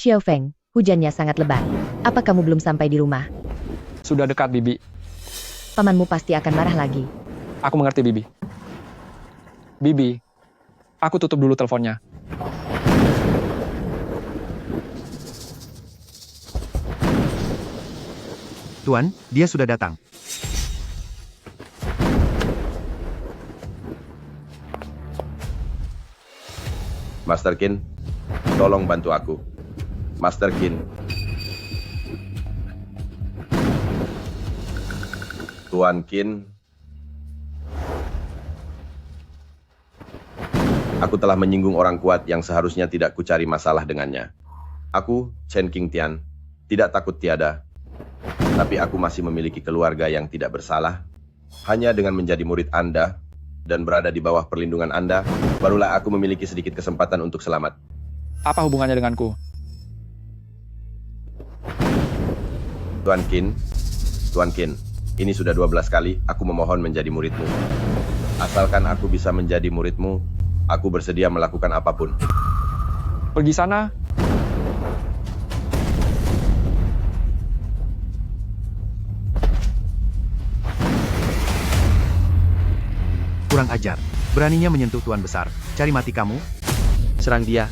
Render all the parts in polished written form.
Xiao Feng, hujannya sangat lebat. Apa kamu belum sampai di rumah? Sudah dekat, Bibi. Pamanmu pasti akan marah lagi. Aku mengerti, Bibi. Bibi, aku tutup dulu teleponnya. Tuan, dia sudah datang. Master Qin, tolong bantu aku. Master Qin. Tuan Qin. Aku telah menyinggung orang kuat yang seharusnya tidak kucari masalah dengannya. Aku, Chen Qingtian, tidak takut tiada. Tapi aku masih memiliki keluarga yang tidak bersalah. Hanya dengan menjadi murid Anda dan berada di bawah perlindungan Anda, barulah aku memiliki sedikit kesempatan untuk selamat. Apa hubungannya denganku? Tuan Qin, ini sudah 12 kali aku memohon menjadi muridmu. Asalkan aku bisa menjadi muridmu, aku bersedia melakukan apapun. Pergi sana. Kurang ajar. Beraninya menyentuh Tuan Besar. Cari mati kamu. Serang dia.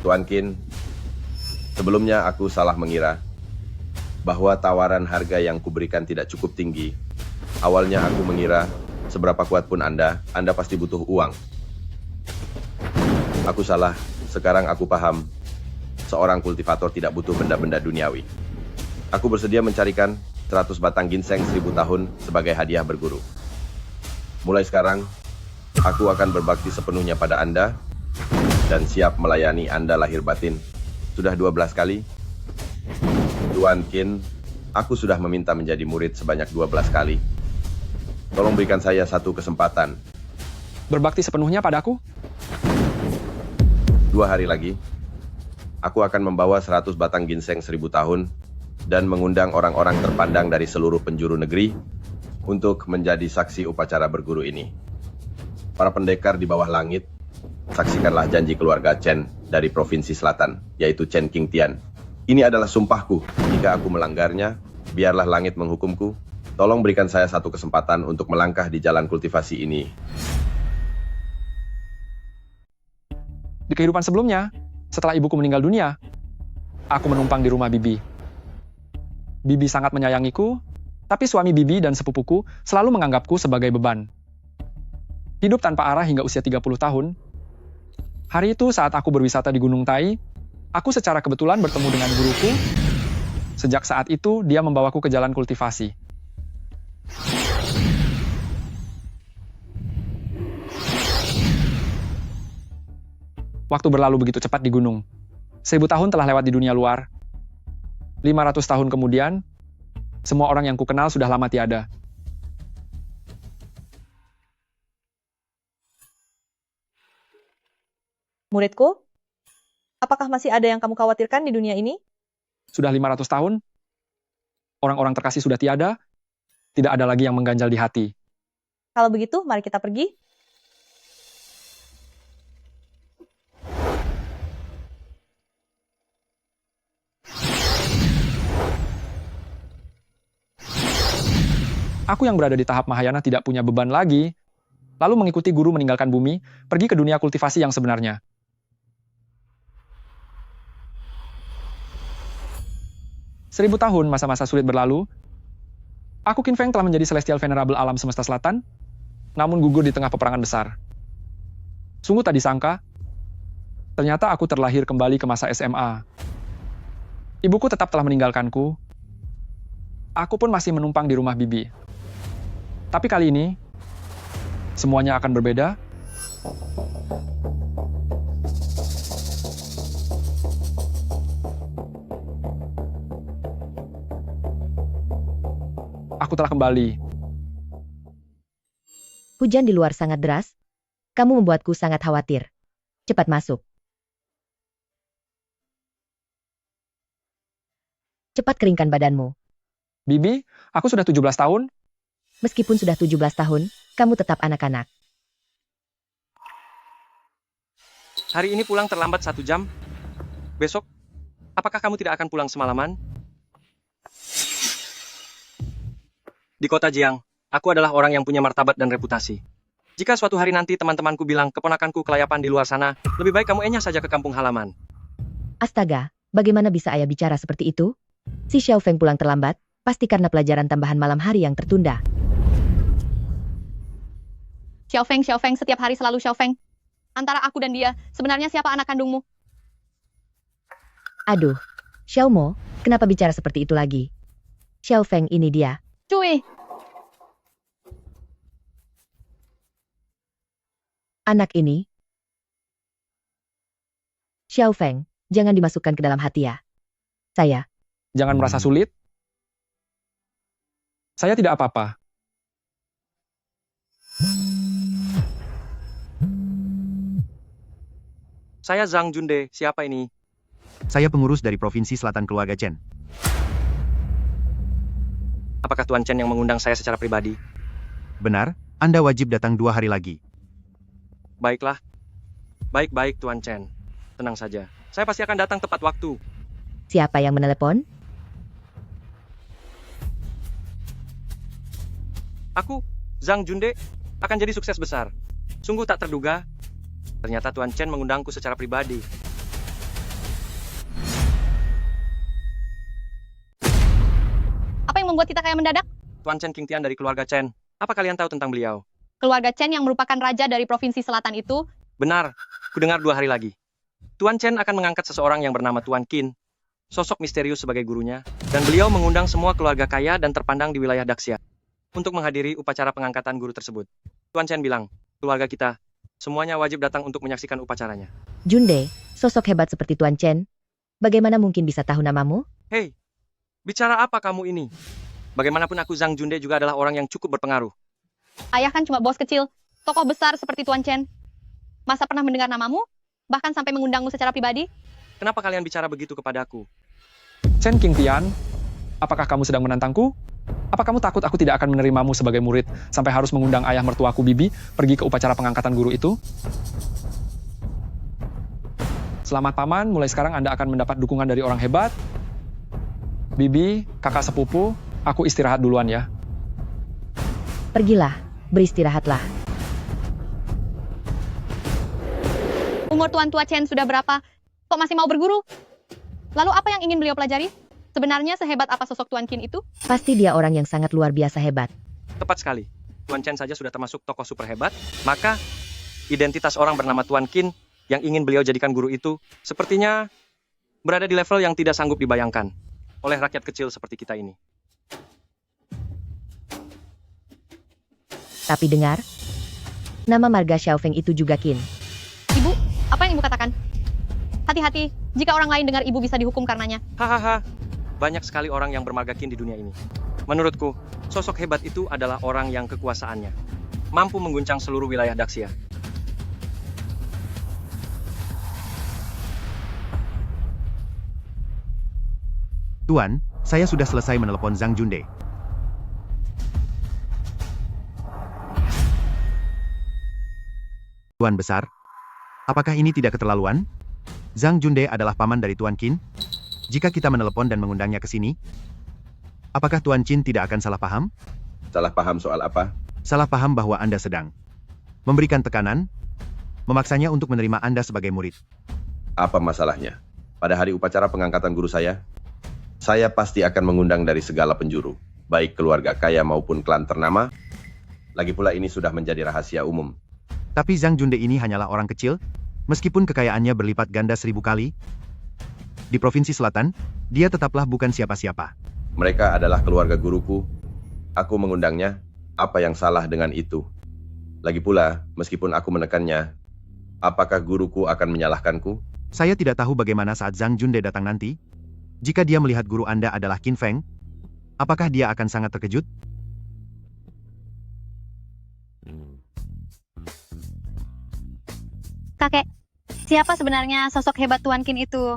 Tuan Qin, sebelumnya aku salah mengira bahwa tawaran harga yang kuberikan tidak cukup tinggi. Awalnya aku mengira seberapa kuat pun Anda pasti butuh uang. Aku salah, sekarang aku paham. Seorang kultivator tidak butuh benda-benda duniawi. Aku bersedia mencarikan 100 batang ginseng 1000 tahun sebagai hadiah berguru. Mulai sekarang, aku akan berbakti sepenuhnya pada Anda dan siap melayani Anda lahir batin. Sudah 12 kali. Tuan Qin, aku sudah meminta menjadi murid sebanyak 12 kali. Tolong berikan saya satu kesempatan. Berbakti sepenuhnya padaku? 2 hari lagi, aku akan membawa 100 batang ginseng 1000 tahun dan mengundang orang-orang terpandang dari seluruh penjuru negeri untuk menjadi saksi upacara berguru ini. Para pendekar di bawah langit, saksikanlah janji keluarga Chen dari Provinsi Selatan, yaitu Chen Qingtian. Ini adalah sumpahku. Jika aku melanggarnya, biarlah langit menghukumku. Tolong berikan saya satu kesempatan untuk melangkah di jalan kultivasi ini. Di kehidupan sebelumnya, setelah ibuku meninggal dunia, aku menumpang di rumah Bibi. Bibi sangat menyayangiku, tapi suami Bibi dan sepupuku selalu menganggapku sebagai beban. Hidup tanpa arah hingga usia 30 tahun, hari itu saat aku berwisata di Gunung Tai, aku secara kebetulan bertemu dengan guruku. Sejak saat itu, dia membawaku ke jalan kultivasi. Waktu berlalu begitu cepat di gunung. 1000 tahun telah lewat di dunia luar. 500 tahun kemudian, semua orang yang kukenal sudah lama tiada. Muridku, apakah masih ada yang kamu khawatirkan di dunia ini? Sudah 500 tahun, orang-orang terkasih sudah tiada, tidak ada lagi yang mengganjal di hati. Kalau begitu, mari kita pergi. Aku yang berada di tahap Mahayana tidak punya beban lagi, lalu mengikuti guru meninggalkan bumi, pergi ke dunia kultivasi yang sebenarnya. Seribu tahun masa-masa sulit berlalu, aku Qin Feng telah menjadi Celestial Venerable alam semesta selatan, namun gugur di tengah peperangan besar. Sungguh tak disangka, ternyata aku terlahir kembali ke masa SMA. Ibuku tetap telah meninggalkanku, aku pun masih menumpang di rumah Bibi. Tapi kali ini, semuanya akan berbeda. telah kembali. Hujan di luar sangat deras. Kamu membuatku sangat khawatir. Cepat masuk. Cepat keringkan badanmu. Bibi, aku sudah 17 tahun. Meskipun sudah 17 tahun, kamu tetap anak-anak. Hari ini pulang terlambat 1 jam. Besok, apakah kamu tidak akan pulang semalaman? Di kota Jiang, aku adalah orang yang punya martabat dan reputasi. Jika suatu hari nanti teman-temanku bilang keponakanku kelayapan di luar sana, lebih baik kamu enyah saja ke kampung halaman. Astaga, bagaimana bisa ayah bicara seperti itu? Si Xiao Feng pulang terlambat, pasti karena pelajaran tambahan malam hari yang tertunda. Xiao Feng, setiap hari selalu Xiao Feng. Antara aku dan dia, sebenarnya siapa anak kandungmu? Aduh, Xiao Mo, kenapa bicara seperti itu lagi? Xiao Feng ini dia. Cuy, Anak ini. Xiao Feng, jangan dimasukkan ke dalam hati ya. Saya. Jangan merasa sulit. Saya tidak apa-apa. Saya Zhang Junde, siapa ini? Saya pengurus dari Provinsi Selatan Keluarga Chen. Apakah Tuan Chen yang mengundang saya secara pribadi? Benar, Anda wajib datang 2 hari lagi. Baiklah. Baik-baik Tuan Chen. Tenang saja. Saya pasti akan datang tepat waktu. Siapa yang menelepon? Aku, Zhang Junde, akan jadi sukses besar. Sungguh tak terduga. Ternyata Tuan Chen mengundangku secara pribadi. apa yang membuat kita kaya mendadak? Tuan Chen King Tian dari keluarga Chen. Apa kalian tahu tentang beliau? Keluarga Chen yang merupakan raja dari Provinsi Selatan itu, Benar, kudengar 2 hari lagi. Tuan Chen akan mengangkat seseorang yang bernama Tuan Qin, sosok misterius sebagai gurunya, dan beliau mengundang semua keluarga kaya dan terpandang di wilayah Daxia untuk menghadiri upacara pengangkatan guru tersebut. Tuan Chen bilang, keluarga kita, semuanya wajib datang untuk menyaksikan upacaranya. Junde, sosok hebat seperti Tuan Chen. Bagaimana mungkin bisa tahu namamu? Hei, bicara apa kamu ini? Bagaimanapun aku Zhang Junde juga adalah orang yang cukup berpengaruh. ayah kan cuma bos kecil, tokoh besar seperti Tuan Chen. Masa pernah mendengar namamu? Bahkan sampai mengundangmu secara pribadi? Kenapa kalian bicara begitu kepadaku? Chen King Tian, apakah kamu sedang menantangku? Apa kamu takut aku tidak akan menerimamu sebagai murid sampai harus mengundang ayah mertuaku Bibi pergi ke upacara pengangkatan guru itu? Selamat paman, mulai sekarang Anda akan mendapat dukungan dari orang hebat. Bibi, kakak sepupu, aku istirahat duluan ya. Pergilah, beristirahatlah. Umur Tuan Tua Chen sudah berapa? Kok masih mau berguru? Lalu apa yang ingin beliau pelajari? Sebenarnya sehebat apa sosok Tuan Qin itu? Pasti dia orang yang sangat luar biasa hebat. Tepat sekali. Tuan Chen saja sudah termasuk tokoh super hebat, maka identitas orang bernama Tuan Qin yang ingin beliau jadikan guru itu sepertinya berada di level yang tidak sanggup dibayangkan oleh rakyat kecil seperti kita ini. Tapi dengar, nama marga Xiao Feng itu juga Qin. Ibu, apa yang ibu katakan? Hati-hati, jika orang lain dengar ibu bisa dihukum karenanya. Hahaha, banyak sekali orang yang bermarga Qin di dunia ini. Menurutku, sosok hebat itu adalah orang yang kekuasaannya mampu mengguncang seluruh wilayah Daxia. Tuan, saya sudah selesai menelepon Zhang Junde. Tuan besar, apakah ini tidak keterlaluan? Zhang Junde adalah paman dari Tuan Qin. Jika kita menelepon dan mengundangnya ke sini, apakah Tuan Qin tidak akan salah paham? Salah paham soal apa? Salah paham bahwa Anda sedang memberikan tekanan, memaksanya untuk menerima Anda sebagai murid. Apa masalahnya? Pada hari upacara pengangkatan guru saya pasti akan mengundang dari segala penjuru, baik keluarga kaya maupun klan ternama. Lagi pula ini sudah menjadi rahasia umum. Tapi Zhang Junde ini hanyalah orang kecil, meskipun kekayaannya berlipat ganda 1000 kali. Di Provinsi Selatan, dia tetaplah bukan siapa-siapa. Mereka adalah keluarga guruku. Aku mengundangnya. Apa yang salah dengan itu? Lagi pula, meskipun aku menekannya, apakah guruku akan menyalahkanku? Saya tidak tahu bagaimana saat Zhang Junde datang nanti. Jika dia melihat guru Anda adalah Qin Feng, apakah dia akan sangat terkejut? Kakek, siapa sebenarnya sosok hebat Tuan Qin itu?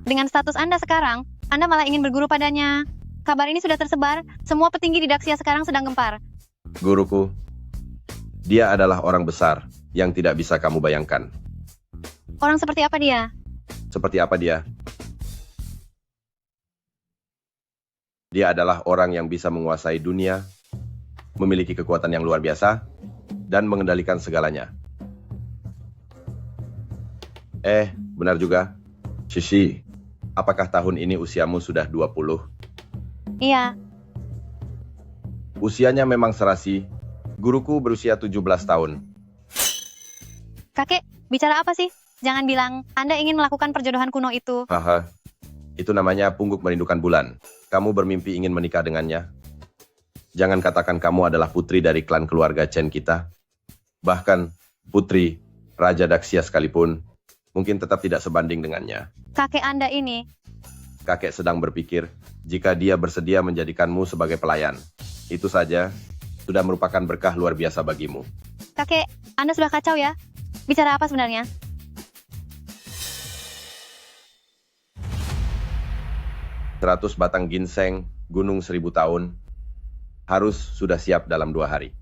Dengan status Anda sekarang, Anda malah ingin berguru padanya. Kabar ini sudah tersebar, semua petinggi di Daxia sekarang sedang gempar. Guruku, dia adalah orang besar yang tidak bisa kamu bayangkan. Orang seperti apa dia? Seperti apa dia? Dia adalah orang yang bisa menguasai dunia, memiliki kekuatan yang luar biasa, dan mengendalikan segalanya. Benar juga. Shishi, apakah tahun ini usiamu sudah 20? Iya, Usianya memang serasi. Guruku berusia 17 tahun. kakek, bicara apa sih? Jangan bilang Anda ingin melakukan perjodohan kuno itu. Haha, itu namanya pungguk merindukan bulan. Kamu bermimpi ingin menikah dengannya? Jangan katakan kamu adalah putri dari klan keluarga Chen kita. Bahkan, putri, Raja Daxia sekalipun, mungkin tetap tidak sebanding dengannya. Kakek Anda ini, Kakek sedang berpikir, jika dia bersedia menjadikanmu sebagai pelayan. Itu saja, sudah merupakan berkah luar biasa bagimu. kakek, Anda sudah kacau ya? Bicara apa sebenarnya? Seratus batang ginseng, gunung 1000 tahun, harus sudah siap dalam 2 hari.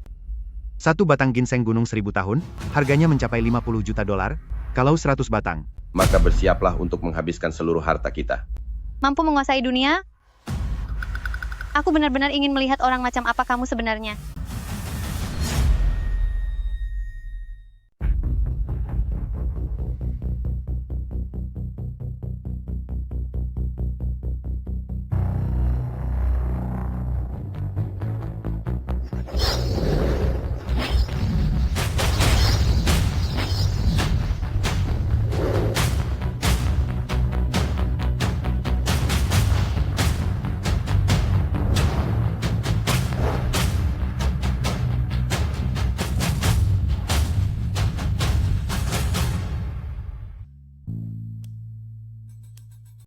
Satu batang ginseng gunung 1000 tahun, harganya mencapai 50 juta dolar, kalau 100 batang. Maka bersiaplah untuk menghabiskan seluruh harta kita. Mampu menguasai dunia? Aku benar-benar ingin melihat orang macam apa kamu sebenarnya.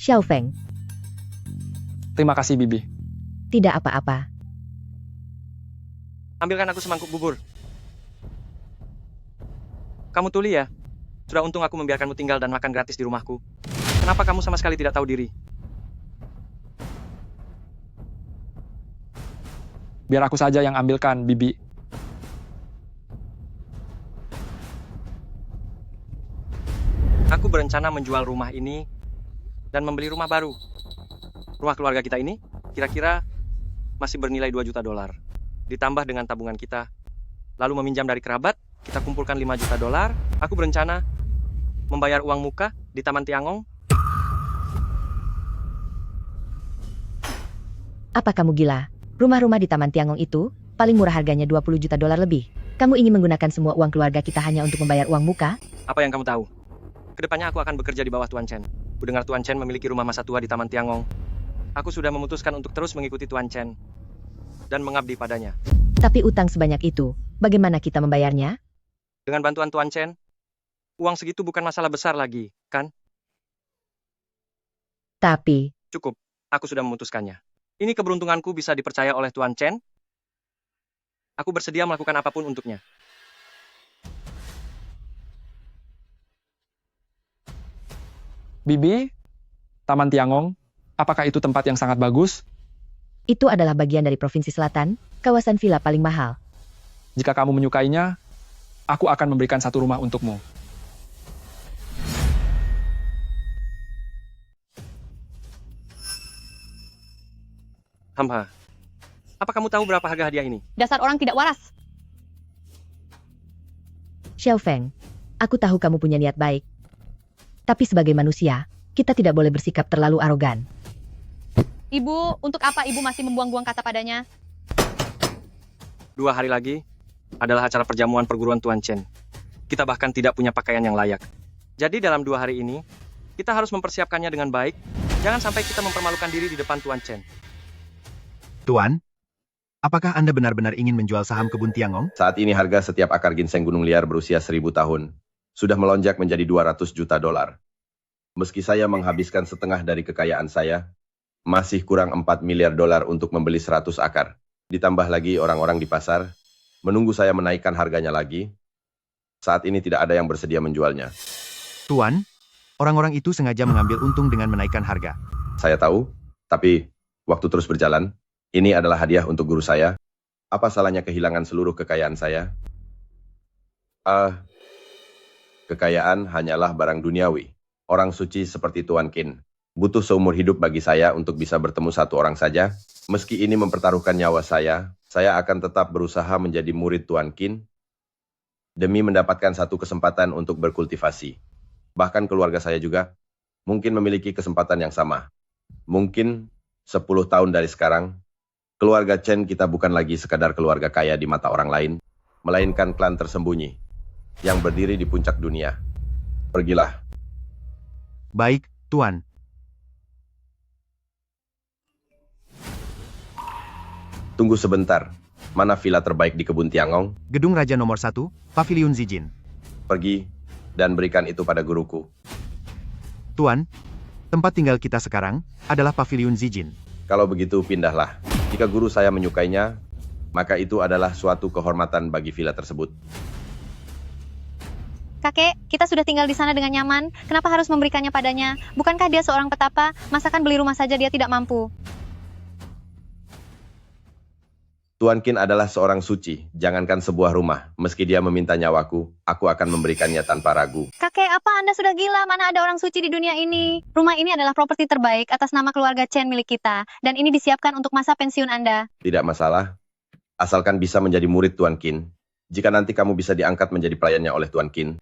Xiao Feng, Terima kasih, Bibi. tidak apa-apa. Ambilkan aku semangkuk bubur. Kamu tuli ya? Sudah untung aku membiarkanmu tinggal dan makan gratis di rumahku. Kenapa kamu sama sekali tidak tahu diri? Biar aku saja yang ambilkan, Bibi. Aku berencana menjual rumah ini dan membeli rumah baru. Rumah keluarga kita ini kira-kira masih bernilai 2 juta dolar. Ditambah dengan tabungan kita, lalu meminjam dari kerabat, kita kumpulkan 5 juta dolar. Aku berencana membayar uang muka di Taman Tiangong. Apa kamu gila? Rumah-rumah di Taman Tiangong itu, paling murah harganya 20 juta dolar lebih. Kamu ingin menggunakan semua uang keluarga kita hanya untuk membayar uang muka? Apa yang kamu tahu? Kedepannya aku akan bekerja di bawah Tuan Chen. Kudengar Tuan Chen memiliki rumah masa tua di Taman Tiangong. Aku sudah memutuskan untuk terus mengikuti Tuan Chen dan mengabdi padanya. Tapi utang sebanyak itu, bagaimana kita membayarnya? Dengan bantuan Tuan Chen, uang segitu bukan masalah besar lagi, kan? Tapi, Cukup, aku sudah memutuskannya. Ini keberuntunganku bisa dipercaya oleh Tuan Chen. Aku bersedia melakukan apapun untuknya. Bibi, Taman Tiangong, apakah itu tempat yang sangat bagus? itu adalah bagian dari Provinsi Selatan, kawasan villa paling mahal. Jika kamu menyukainya, aku akan memberikan satu rumah untukmu. Hamha, apa kamu tahu berapa harga hadiah ini? Dasar orang tidak waras. Xiao Feng, aku tahu kamu punya niat baik. Tapi sebagai manusia, kita tidak boleh bersikap terlalu arogan. Ibu, untuk apa ibu masih membuang-buang kata padanya? 2 hari lagi adalah acara perjamuan perguruan Tuan Chen. Kita bahkan tidak punya pakaian yang layak. Jadi dalam 2 hari ini, kita harus mempersiapkannya dengan baik. Jangan sampai kita mempermalukan diri di depan Tuan Chen. Tuan, apakah Anda benar-benar ingin menjual saham kebun Tiangong? Saat ini harga setiap akar ginseng gunung liar berusia 1000 tahun sudah melonjak menjadi 200 juta dolar. Meski saya menghabiskan setengah dari kekayaan saya, masih kurang 4 miliar dolar untuk membeli 100 akar. Ditambah lagi orang-orang di pasar, menunggu saya menaikkan harganya lagi. Saat ini tidak ada yang bersedia menjualnya. Tuan, orang-orang itu sengaja mengambil untung dengan menaikkan harga. Saya tahu, tapi waktu terus berjalan. Ini adalah hadiah untuk guru saya. Apa salahnya kehilangan seluruh kekayaan saya? Kekayaan hanyalah barang duniawi. Orang suci seperti Tuan Qin butuh seumur hidup bagi saya untuk bisa bertemu satu orang saja. Meski ini mempertaruhkan nyawa saya akan tetap berusaha menjadi murid Tuan Qin demi mendapatkan satu kesempatan untuk berkultivasi. Bahkan keluarga saya juga mungkin memiliki kesempatan yang sama. Mungkin 10 tahun dari sekarang, keluarga Chen kita bukan lagi sekadar keluarga kaya di mata orang lain, melainkan klan tersembunyi yang berdiri di puncak dunia. Pergilah. Baik, Tuan. Tunggu sebentar. Mana villa terbaik di kebun Tiangong? Gedung Raja nomor 1, Pavilion Zijin. Pergi dan berikan itu pada guruku. Tuan, tempat tinggal kita sekarang adalah Pavilion Zijin. Kalau begitu pindahlah. Jika guru saya menyukainya, maka itu adalah suatu kehormatan bagi villa tersebut. Kakek, kita sudah tinggal di sana dengan nyaman. Kenapa harus memberikannya padanya? Bukankah dia seorang petapa? Masakan beli rumah saja dia tidak mampu. Tuan Qin adalah seorang suci, jangankan sebuah rumah. Meski dia meminta nyawaku, aku akan memberikannya tanpa ragu. Kakek, apa Anda sudah gila? Mana ada orang suci di dunia ini? Rumah ini adalah properti terbaik atas nama keluarga Chen milik kita. Dan ini disiapkan untuk masa pensiun Anda. Tidak masalah, asalkan bisa menjadi murid Tuan Qin. Jika nanti kamu bisa diangkat menjadi pelayannya oleh Tuan Qin,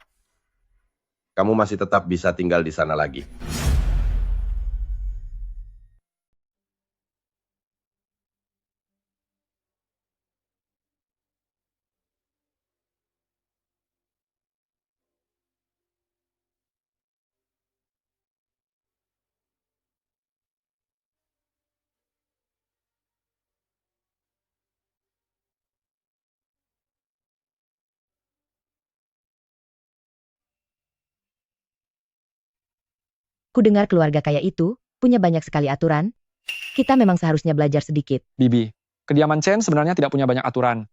kamu masih tetap bisa tinggal di sana lagi. Kudengar keluarga kaya itu punya banyak sekali aturan. Kita memang seharusnya belajar sedikit. Bibi, kediaman Chen sebenarnya tidak punya banyak aturan.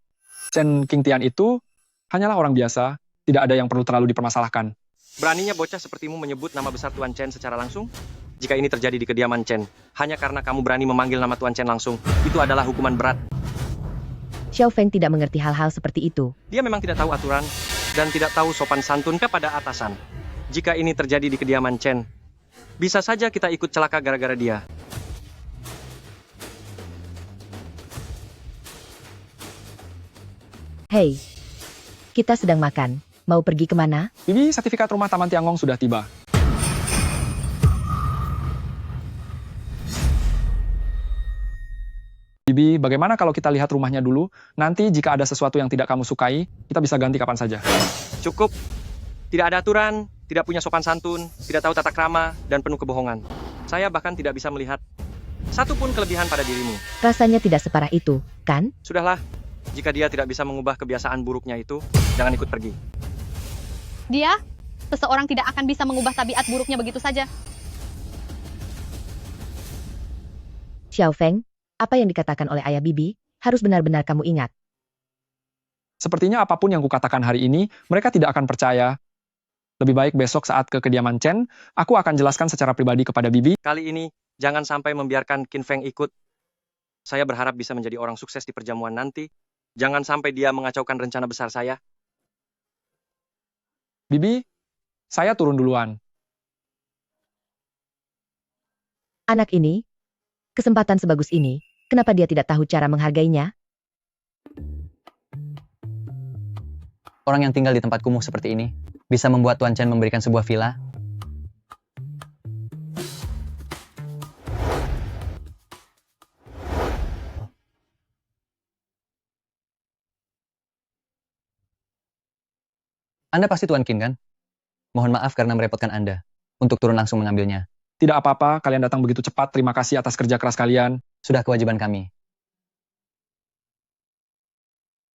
Chen Qingtian itu hanyalah orang biasa, tidak ada yang perlu terlalu dipermasalahkan. Beraninya bocah sepertimu menyebut nama besar Tuan Chen secara langsung? Jika ini terjadi di kediaman Chen, hanya karena kamu berani memanggil nama Tuan Chen langsung, itu adalah hukuman berat. Xiao Feng tidak mengerti hal-hal seperti itu. Dia memang tidak tahu aturan, dan tidak tahu sopan santun kepada atasan. Jika ini terjadi di kediaman Chen, bisa saja kita ikut celaka gara-gara dia. Hei, kita sedang makan. Mau pergi kemana? Bibi, sertifikat rumah Taman Tiangong sudah tiba. Bibi, bagaimana kalau kita lihat rumahnya dulu? Nanti jika ada sesuatu yang tidak kamu sukai, kita bisa ganti kapan saja. Cukup. Tidak ada aturan, tidak punya sopan santun, tidak tahu tata krama, dan penuh kebohongan. Saya bahkan tidak bisa melihat satu pun kelebihan pada dirimu. Rasanya tidak separah itu, kan? Sudahlah, jika dia tidak bisa mengubah kebiasaan buruknya itu, jangan ikut pergi. Dia? Seseorang tidak akan bisa mengubah tabiat buruknya begitu saja. Xiao Feng, apa yang dikatakan oleh ayah Bibi, harus benar-benar kamu ingat. Sepertinya apapun yang kukatakan hari ini, mereka tidak akan percaya. Lebih baik besok saat ke kediaman Chen, aku akan jelaskan secara pribadi kepada Bibi. Kali ini, jangan sampai membiarkan Qin Feng ikut. Saya berharap bisa menjadi orang sukses di perjamuan nanti. Jangan sampai dia mengacaukan rencana besar saya. Bibi, saya turun duluan. Anak ini, kesempatan sebagus ini, kenapa dia tidak tahu cara menghargainya? Orang yang tinggal di tempat kumuh seperti ini bisa membuat Tuan Chen memberikan sebuah villa. Anda pasti Tuan Qin, kan? Mohon maaf karena merepotkan Anda untuk turun langsung mengambilnya. Tidak apa-apa, kalian datang begitu cepat. Terima kasih atas kerja keras kalian. Sudah kewajiban kami.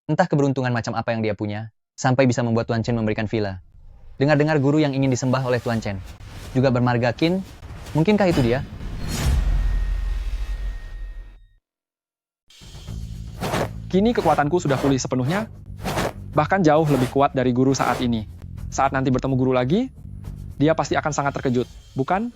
Entah keberuntungan macam apa yang dia punya, sampai bisa membuat Tuan Chen memberikan villa. Dengar-dengar guru yang ingin disembah oleh Tuan Chen juga bermarga Qin. Mungkinkah itu dia? Kini kekuatanku sudah pulih sepenuhnya. Bahkan jauh lebih kuat dari guru saat ini. Saat nanti bertemu guru lagi, dia pasti akan sangat terkejut, bukan?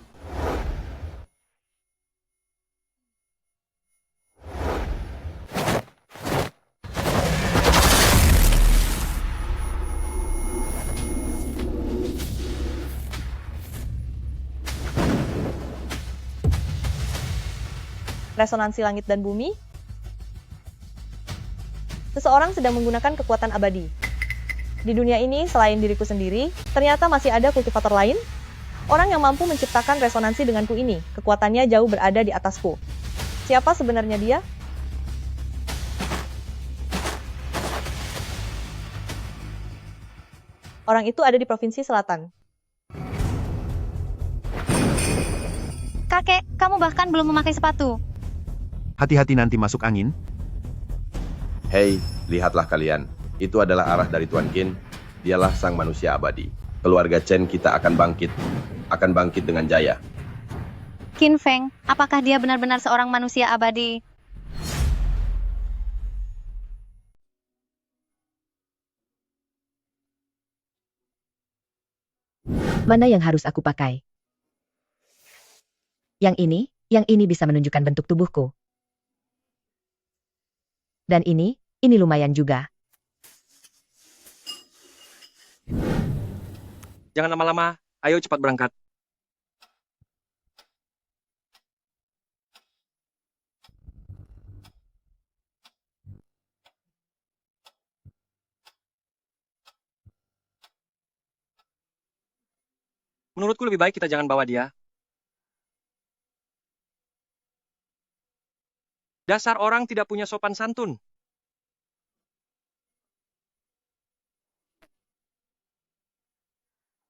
Resonansi langit dan bumi. Seseorang sedang menggunakan kekuatan abadi. Di dunia ini, selain diriku sendiri, ternyata masih ada kultivator lain. Orang yang mampu menciptakan resonansi denganku ini, kekuatannya jauh berada di atasku. Siapa sebenarnya dia? Orang itu ada di provinsi selatan. Kakek, kamu bahkan belum memakai sepatu. Hati-hati nanti masuk angin. Hei, lihatlah kalian. Itu adalah arah dari Tuan Qin. Dialah sang manusia abadi. Keluarga Chen kita akan bangkit. Akan bangkit dengan jaya. Qin Feng, apakah dia benar-benar seorang manusia abadi? Mana yang harus aku pakai? Yang ini bisa menunjukkan bentuk tubuhku. Dan ini lumayan juga. Jangan lama-lama, ayo cepat berangkat. Menurutku lebih baik kita jangan bawa dia. Dasar orang tidak punya sopan santun.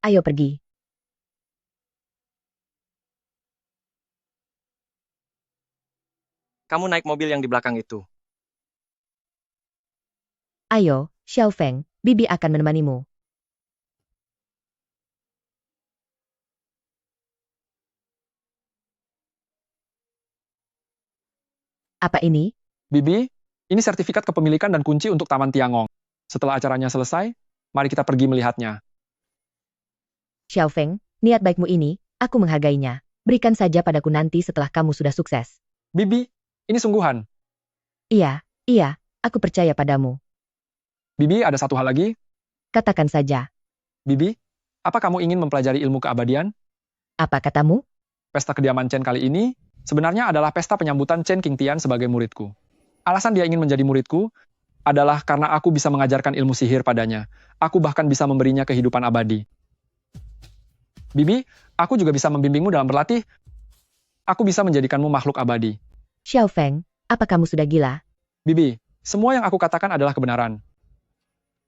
Ayo pergi. Kamu naik mobil yang di belakang itu. Ayo, Xiao Feng, Bibi akan menemanimu. Apa ini? Bibi, ini sertifikat kepemilikan dan kunci untuk Taman Tiangong. Setelah acaranya selesai, mari kita pergi melihatnya. Xiao Feng, niat baikmu ini, aku menghargainya. Berikan saja padaku nanti setelah kamu sudah sukses. Bibi, ini sungguhan. Iya, aku percaya padamu. Bibi, ada satu hal lagi. Katakan saja. Bibi, apa kamu ingin mempelajari ilmu keabadian? Apa katamu? Pesta kediaman Chen kali ini sebenarnya adalah pesta penyambutan Chen Qingtian sebagai muridku. Alasan dia ingin menjadi muridku adalah karena aku bisa mengajarkan ilmu sihir padanya. Aku bahkan bisa memberinya kehidupan abadi. Bibi, aku juga bisa membimbingmu dalam berlatih. Aku bisa menjadikanmu makhluk abadi. Xiao Feng, apa kamu sudah gila? Bibi, semua yang aku katakan adalah kebenaran.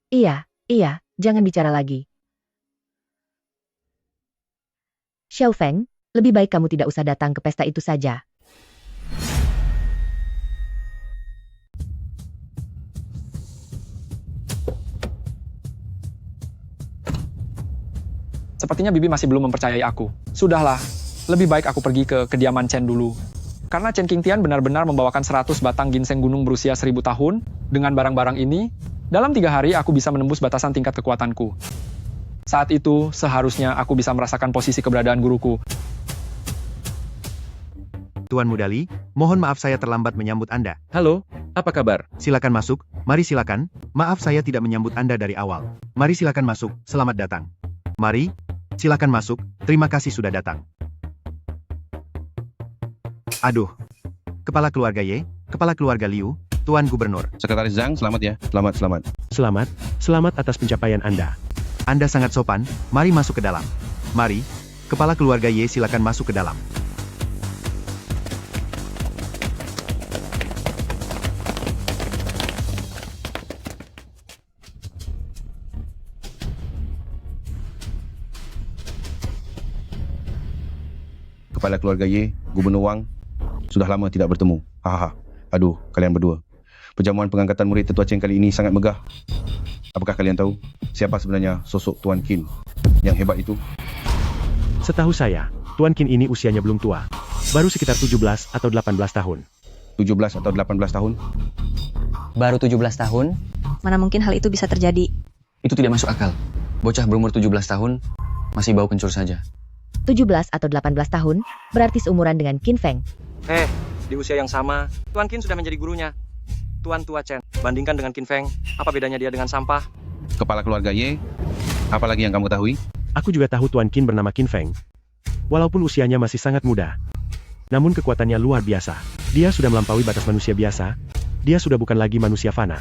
Iya, jangan bicara lagi. Xiao Feng, lebih baik kamu tidak usah datang ke pesta itu saja. Sepertinya Bibi masih belum mempercayai aku. Sudahlah, lebih baik aku pergi ke kediaman Chen dulu. Karena Chen Qingtian benar-benar membawakan 100 batang ginseng gunung berusia 1000 tahun, dengan barang-barang ini, dalam 3 hari aku bisa menembus batasan tingkat kekuatanku. Saat itu, seharusnya aku bisa merasakan posisi keberadaan guruku. Tuan Mudali, mohon maaf saya terlambat menyambut Anda. Halo, apa kabar? Silakan masuk, mari silakan. Maaf saya tidak menyambut Anda dari awal. Mari silakan masuk, selamat datang. Mari, silakan masuk, terima kasih sudah datang. Aduh, kepala keluarga Ye, kepala keluarga Liu, Tuan Gubernur. Sekretaris Zhang, selamat ya. Selamat. Selamat atas pencapaian Anda. Anda sangat sopan, mari masuk ke dalam. Mari, kepala keluarga Ye silakan masuk ke dalam. Kepala keluarga Ye, Gubernur Wang, sudah lama tidak bertemu. Hahaha. Aduh, kalian berdua. Perjamuan pengangkatan murid Tetua Chen kali ini sangat megah. Apakah kalian tahu siapa sebenarnya sosok Tuan Qin yang hebat itu? Setahu saya, Tuan Qin ini usianya belum tua. Baru sekitar 17 atau 18 tahun. 17 atau 18 tahun? Baru 17 tahun? Mana mungkin hal itu bisa terjadi? Itu tidak masuk akal. Bocah berumur 17 tahun, masih bau kencur saja. 17 atau 18 tahun, berarti seumuran dengan Qin Feng. Di usia yang sama, Tuan Qin sudah menjadi gurunya. Tuan Tua Chen, bandingkan dengan Qin Feng, apa bedanya dia dengan sampah? Kepala keluarga Ye, apa lagi yang kamu ketahui? Aku juga tahu Tuan Qin bernama Qin Feng. Walaupun usianya masih sangat muda, namun kekuatannya luar biasa. Dia sudah melampaui batas manusia biasa. Dia sudah bukan lagi manusia fana.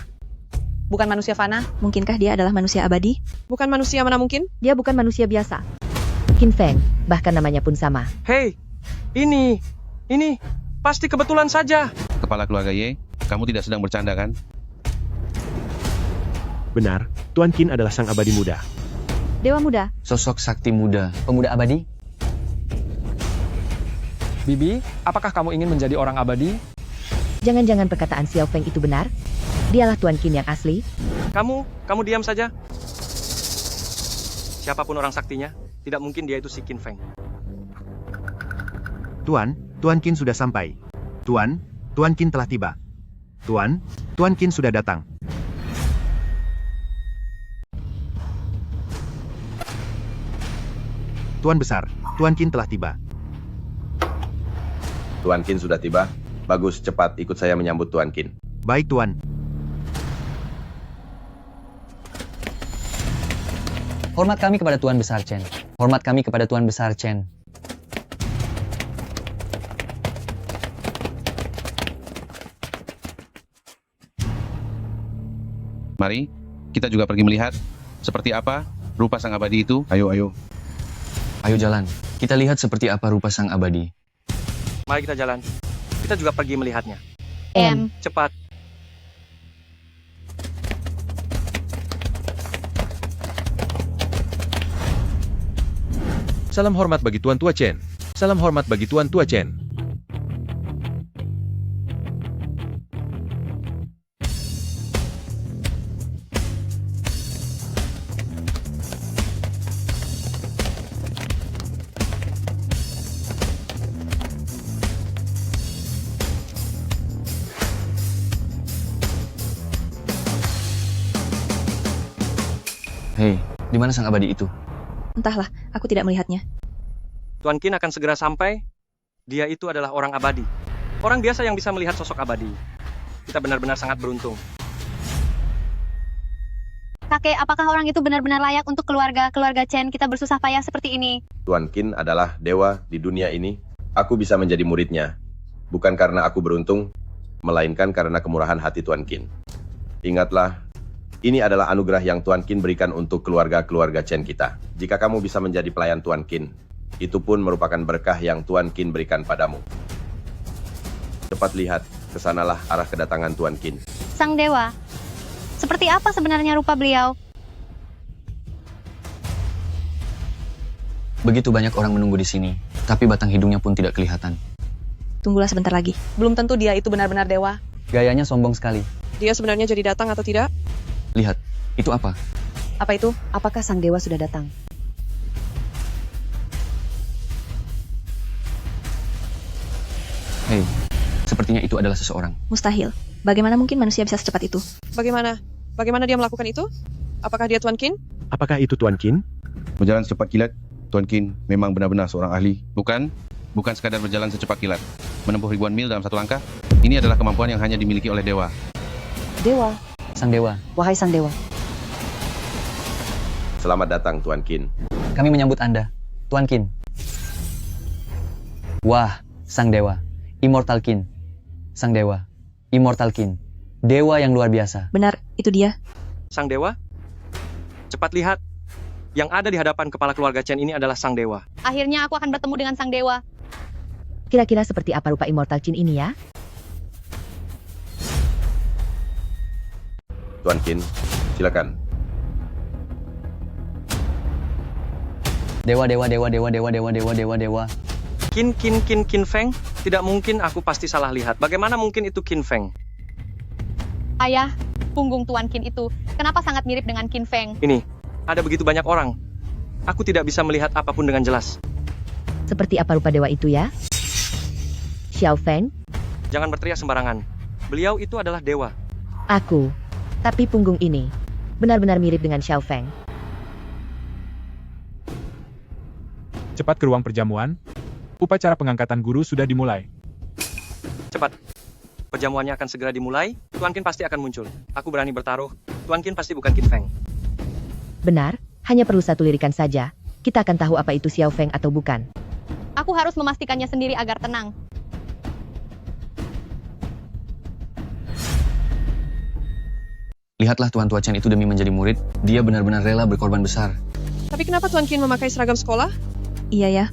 Bukan manusia fana? Mungkinkah dia adalah manusia abadi? Bukan manusia mana mungkin? Dia bukan manusia biasa. Qin Feng, bahkan namanya pun sama. Hei, ini pasti kebetulan saja. Kepala keluarga Ye, kamu tidak sedang bercanda kan? Benar, Tuan Qin adalah sang abadi muda. Dewa muda. Sosok sakti muda, pemuda abadi? Bibi, apakah kamu ingin menjadi orang abadi? Jangan-jangan perkataan Xiao Feng itu benar? Dialah Tuan Qin yang asli? Kamu diam saja. Siapapun orang saktinya, tidak mungkin dia itu si Qin Feng. Tuan Qin sudah sampai. Tuan Qin telah tiba. Tuan Qin sudah datang. Tuan besar, Tuan Qin telah tiba. Tuan Qin sudah tiba. Bagus, cepat ikut saya menyambut Tuan Qin. Baik Tuan. Hormat kami kepada Tuan Besar Chen. Hormat kami kepada Tuan Besar Chen. Mari, kita juga pergi melihat seperti apa rupa sang abadi itu. Ayo. Ayo jalan. Kita lihat seperti apa rupa sang abadi. Mari kita jalan. Kita juga pergi melihatnya. M. Cepat. Salam hormat bagi Tuan Tua Chen. Salam hormat bagi Tuan Tua Chen. Hei, di mana sang abadi itu? Entahlah, aku tidak melihatnya. Tuan Qin akan segera sampai. Dia itu adalah orang abadi. Orang biasa yang bisa melihat sosok abadi. Kita benar-benar sangat beruntung. Kakek, apakah orang itu benar-benar layak untuk keluarga Chen kita bersusah payah seperti ini? Tuan Qin adalah dewa di dunia ini. Aku bisa menjadi muridnya. Bukan karena aku beruntung, melainkan karena kemurahan hati Tuan Qin. Ingatlah, ini adalah anugerah yang Tuan Qin berikan untuk keluarga Chen kita. Jika kamu bisa menjadi pelayan Tuan Qin, itu pun merupakan berkah yang Tuan Qin berikan padamu. Cepat lihat, kesanalah arah kedatangan Tuan Qin. Sang dewa. Seperti apa sebenarnya rupa beliau? Begitu banyak orang menunggu di sini, tapi batang hidungnya pun tidak kelihatan. Tunggulah sebentar lagi. Belum tentu dia itu benar-benar dewa. Gayanya sombong sekali. Dia sebenarnya jadi datang atau tidak? Lihat, itu apa? Apa itu? Apakah sang dewa sudah datang? Hei, sepertinya itu adalah seseorang. Mustahil. Bagaimana mungkin manusia bisa secepat itu? Bagaimana? Bagaimana dia melakukan itu? Apakah dia Tuan Qin? Apakah itu Tuan Qin? Berjalan secepat kilat, Tuan Qin memang benar-benar seorang ahli. Bukan sekadar berjalan secepat kilat. Menempuh ribuan mil dalam satu langkah. Ini adalah kemampuan yang hanya dimiliki oleh dewa. Dewa. Sang dewa. Wahai sang dewa. Selamat datang Tuan Qin. Kami menyambut Anda, Tuan Qin. Wah, sang dewa. Immortal Qin. Sang dewa. Immortal Qin. Dewa yang luar biasa. Benar, itu dia. Sang dewa? Cepat lihat. Yang ada di hadapan kepala keluarga Chen ini adalah sang dewa. Akhirnya aku akan bertemu dengan sang dewa. Kira-kira seperti apa rupa Immortal Qin ini ya? Tuan Qin, silakan. Dewa. Qin Feng? Tidak mungkin, aku pasti salah lihat. Bagaimana mungkin itu Qin Feng? Ayah, punggung Tuan Qin itu kenapa sangat mirip dengan Qin Feng? Ini, ada begitu banyak orang. Aku tidak bisa melihat apapun dengan jelas. Seperti apa rupa dewa itu ya? Xiao Feng? Jangan berteriak sembarangan. Beliau itu adalah dewa. Aku Tapi punggung ini benar-benar mirip dengan Xiao Feng. Cepat ke ruang perjamuan. Upacara pengangkatan guru sudah dimulai. Cepat. Perjamuannya akan segera dimulai, Tuan Qin pasti akan muncul. Aku berani bertaruh, Tuan Qin pasti bukan Qin Feng. Benar, hanya perlu satu lirikan saja. Kita akan tahu apa itu Xiao Feng atau bukan. Aku harus memastikannya sendiri agar tenang. Lihatlah Tuan Tua Chen itu demi menjadi murid, dia benar-benar rela berkorban besar. Tapi kenapa Tuan Qin memakai seragam sekolah? Iya ya.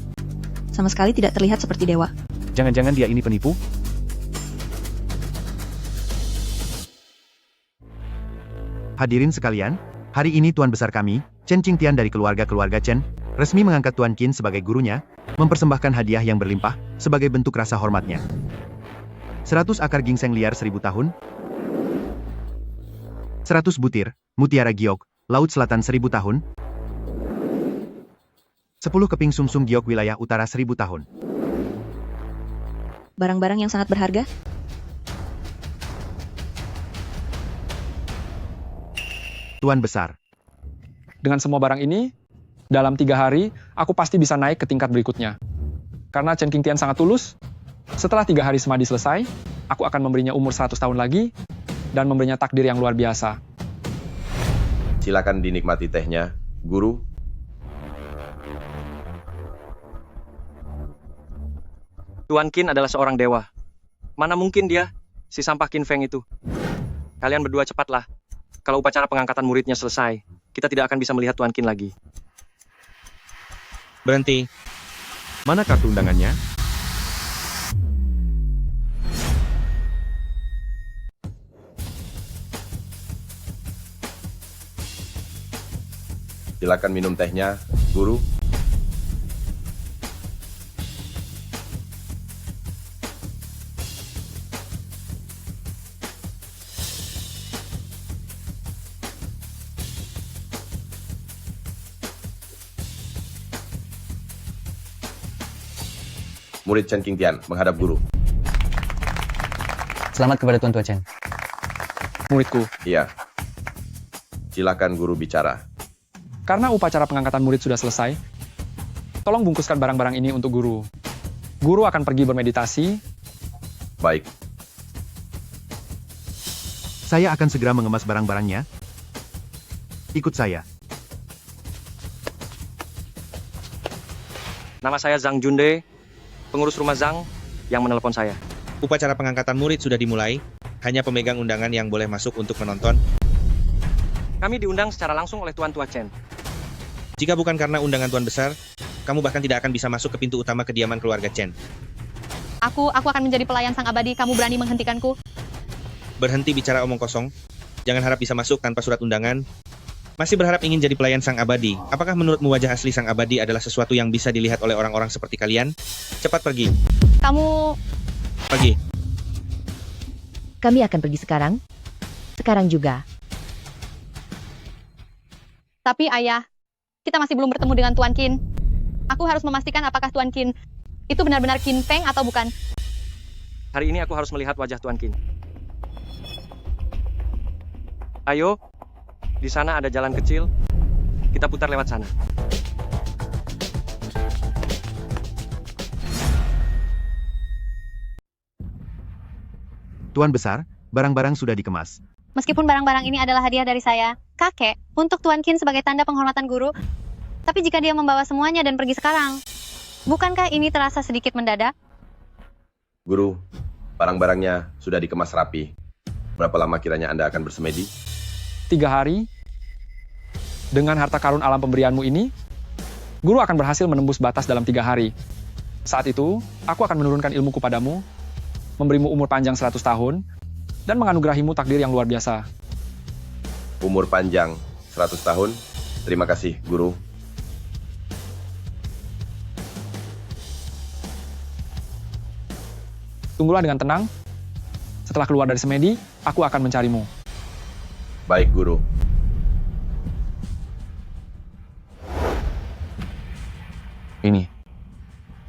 Sama sekali tidak terlihat seperti dewa. Jangan-jangan dia ini penipu? Hadirin sekalian, hari ini Tuan Besar kami, Chen Qingtian dari keluarga-keluarga Chen, resmi mengangkat Tuan Qin sebagai gurunya, mempersembahkan hadiah yang berlimpah, sebagai bentuk rasa hormatnya. 100 akar ginseng liar 1000 tahun, 100 butir, mutiara giok, Laut Selatan 1000 tahun, 10 keping sumsum giok wilayah utara 1000 tahun. Barang-barang yang sangat berharga? Tuan Besar. Dengan semua barang ini, dalam 3 hari, aku pasti bisa naik ke tingkat berikutnya. Karena Chen Qingtian sangat tulus, setelah 3 hari semadi selesai, aku akan memberinya umur 100 tahun lagi, dan memberinya takdir yang luar biasa. Silakan dinikmati tehnya, Guru. Tuan Qin adalah seorang dewa. Mana mungkin dia, si sampah Qin Feng itu. Kalian berdua cepatlah. Kalau upacara pengangkatan muridnya selesai, kita tidak akan bisa melihat Tuan Qin lagi. Berhenti. Mana kartu undangannya? Silakan minum tehnya, Guru. Murid Chen Qingtian menghadap Guru. Selamat kepada Tuan Tua Chen. Muridku, Iya. Silakan Guru bicara. karena upacara pengangkatan murid sudah selesai, tolong bungkuskan barang-barang ini untuk guru. Guru akan pergi bermeditasi. Baik. Saya akan segera mengemas barang-barangnya. Ikut saya. Nama saya Zhang Junde, pengurus rumah Zhang yang menelepon saya. Upacara pengangkatan murid sudah dimulai. Hanya pemegang undangan yang boleh masuk untuk menonton. Kami diundang secara langsung oleh Tuan Tua Chen. Jika bukan karena undangan Tuan Besar, kamu bahkan tidak akan bisa masuk ke pintu utama kediaman keluarga Chen. Aku akan menjadi pelayan sang abadi. Kamu berani menghentikanku? Berhenti bicara omong kosong. Jangan harap bisa masuk tanpa surat undangan. Masih berharap ingin jadi pelayan sang abadi. Apakah menurutmu wajah asli sang abadi adalah sesuatu yang bisa dilihat oleh orang-orang seperti kalian? Cepat pergi. Kamu... Pergi. Kami akan pergi sekarang. Sekarang juga. Tapi ayah, kita masih belum bertemu dengan Tuan Qin. Aku harus memastikan apakah Tuan Qin itu benar-benar Qin Feng atau bukan. Hari ini aku harus melihat wajah Tuan Qin. Ayo, di sana ada jalan kecil. Kita putar lewat sana. Tuan Besar, barang-barang sudah dikemas. Meskipun barang-barang ini adalah hadiah dari saya, kakek, untuk Tuan Qin sebagai tanda penghormatan guru, tapi jika dia membawa semuanya dan pergi sekarang, bukankah ini terasa sedikit mendadak? Guru, barang-barangnya sudah dikemas rapi. Berapa lama kiranya Anda akan bersemedi? 3 hari. Dengan harta karun alam pemberianmu ini, guru akan berhasil menembus batas dalam 3 hari. Saat itu, aku akan menurunkan ilmuku padamu, memberimu umur panjang 100 tahun, dan menganugerahimu takdir yang luar biasa. Umur panjang 100 tahun. Terima kasih, Guru. Tunggulah dengan tenang. Setelah keluar dari semedi, aku akan mencarimu. Baik, Guru. Ini.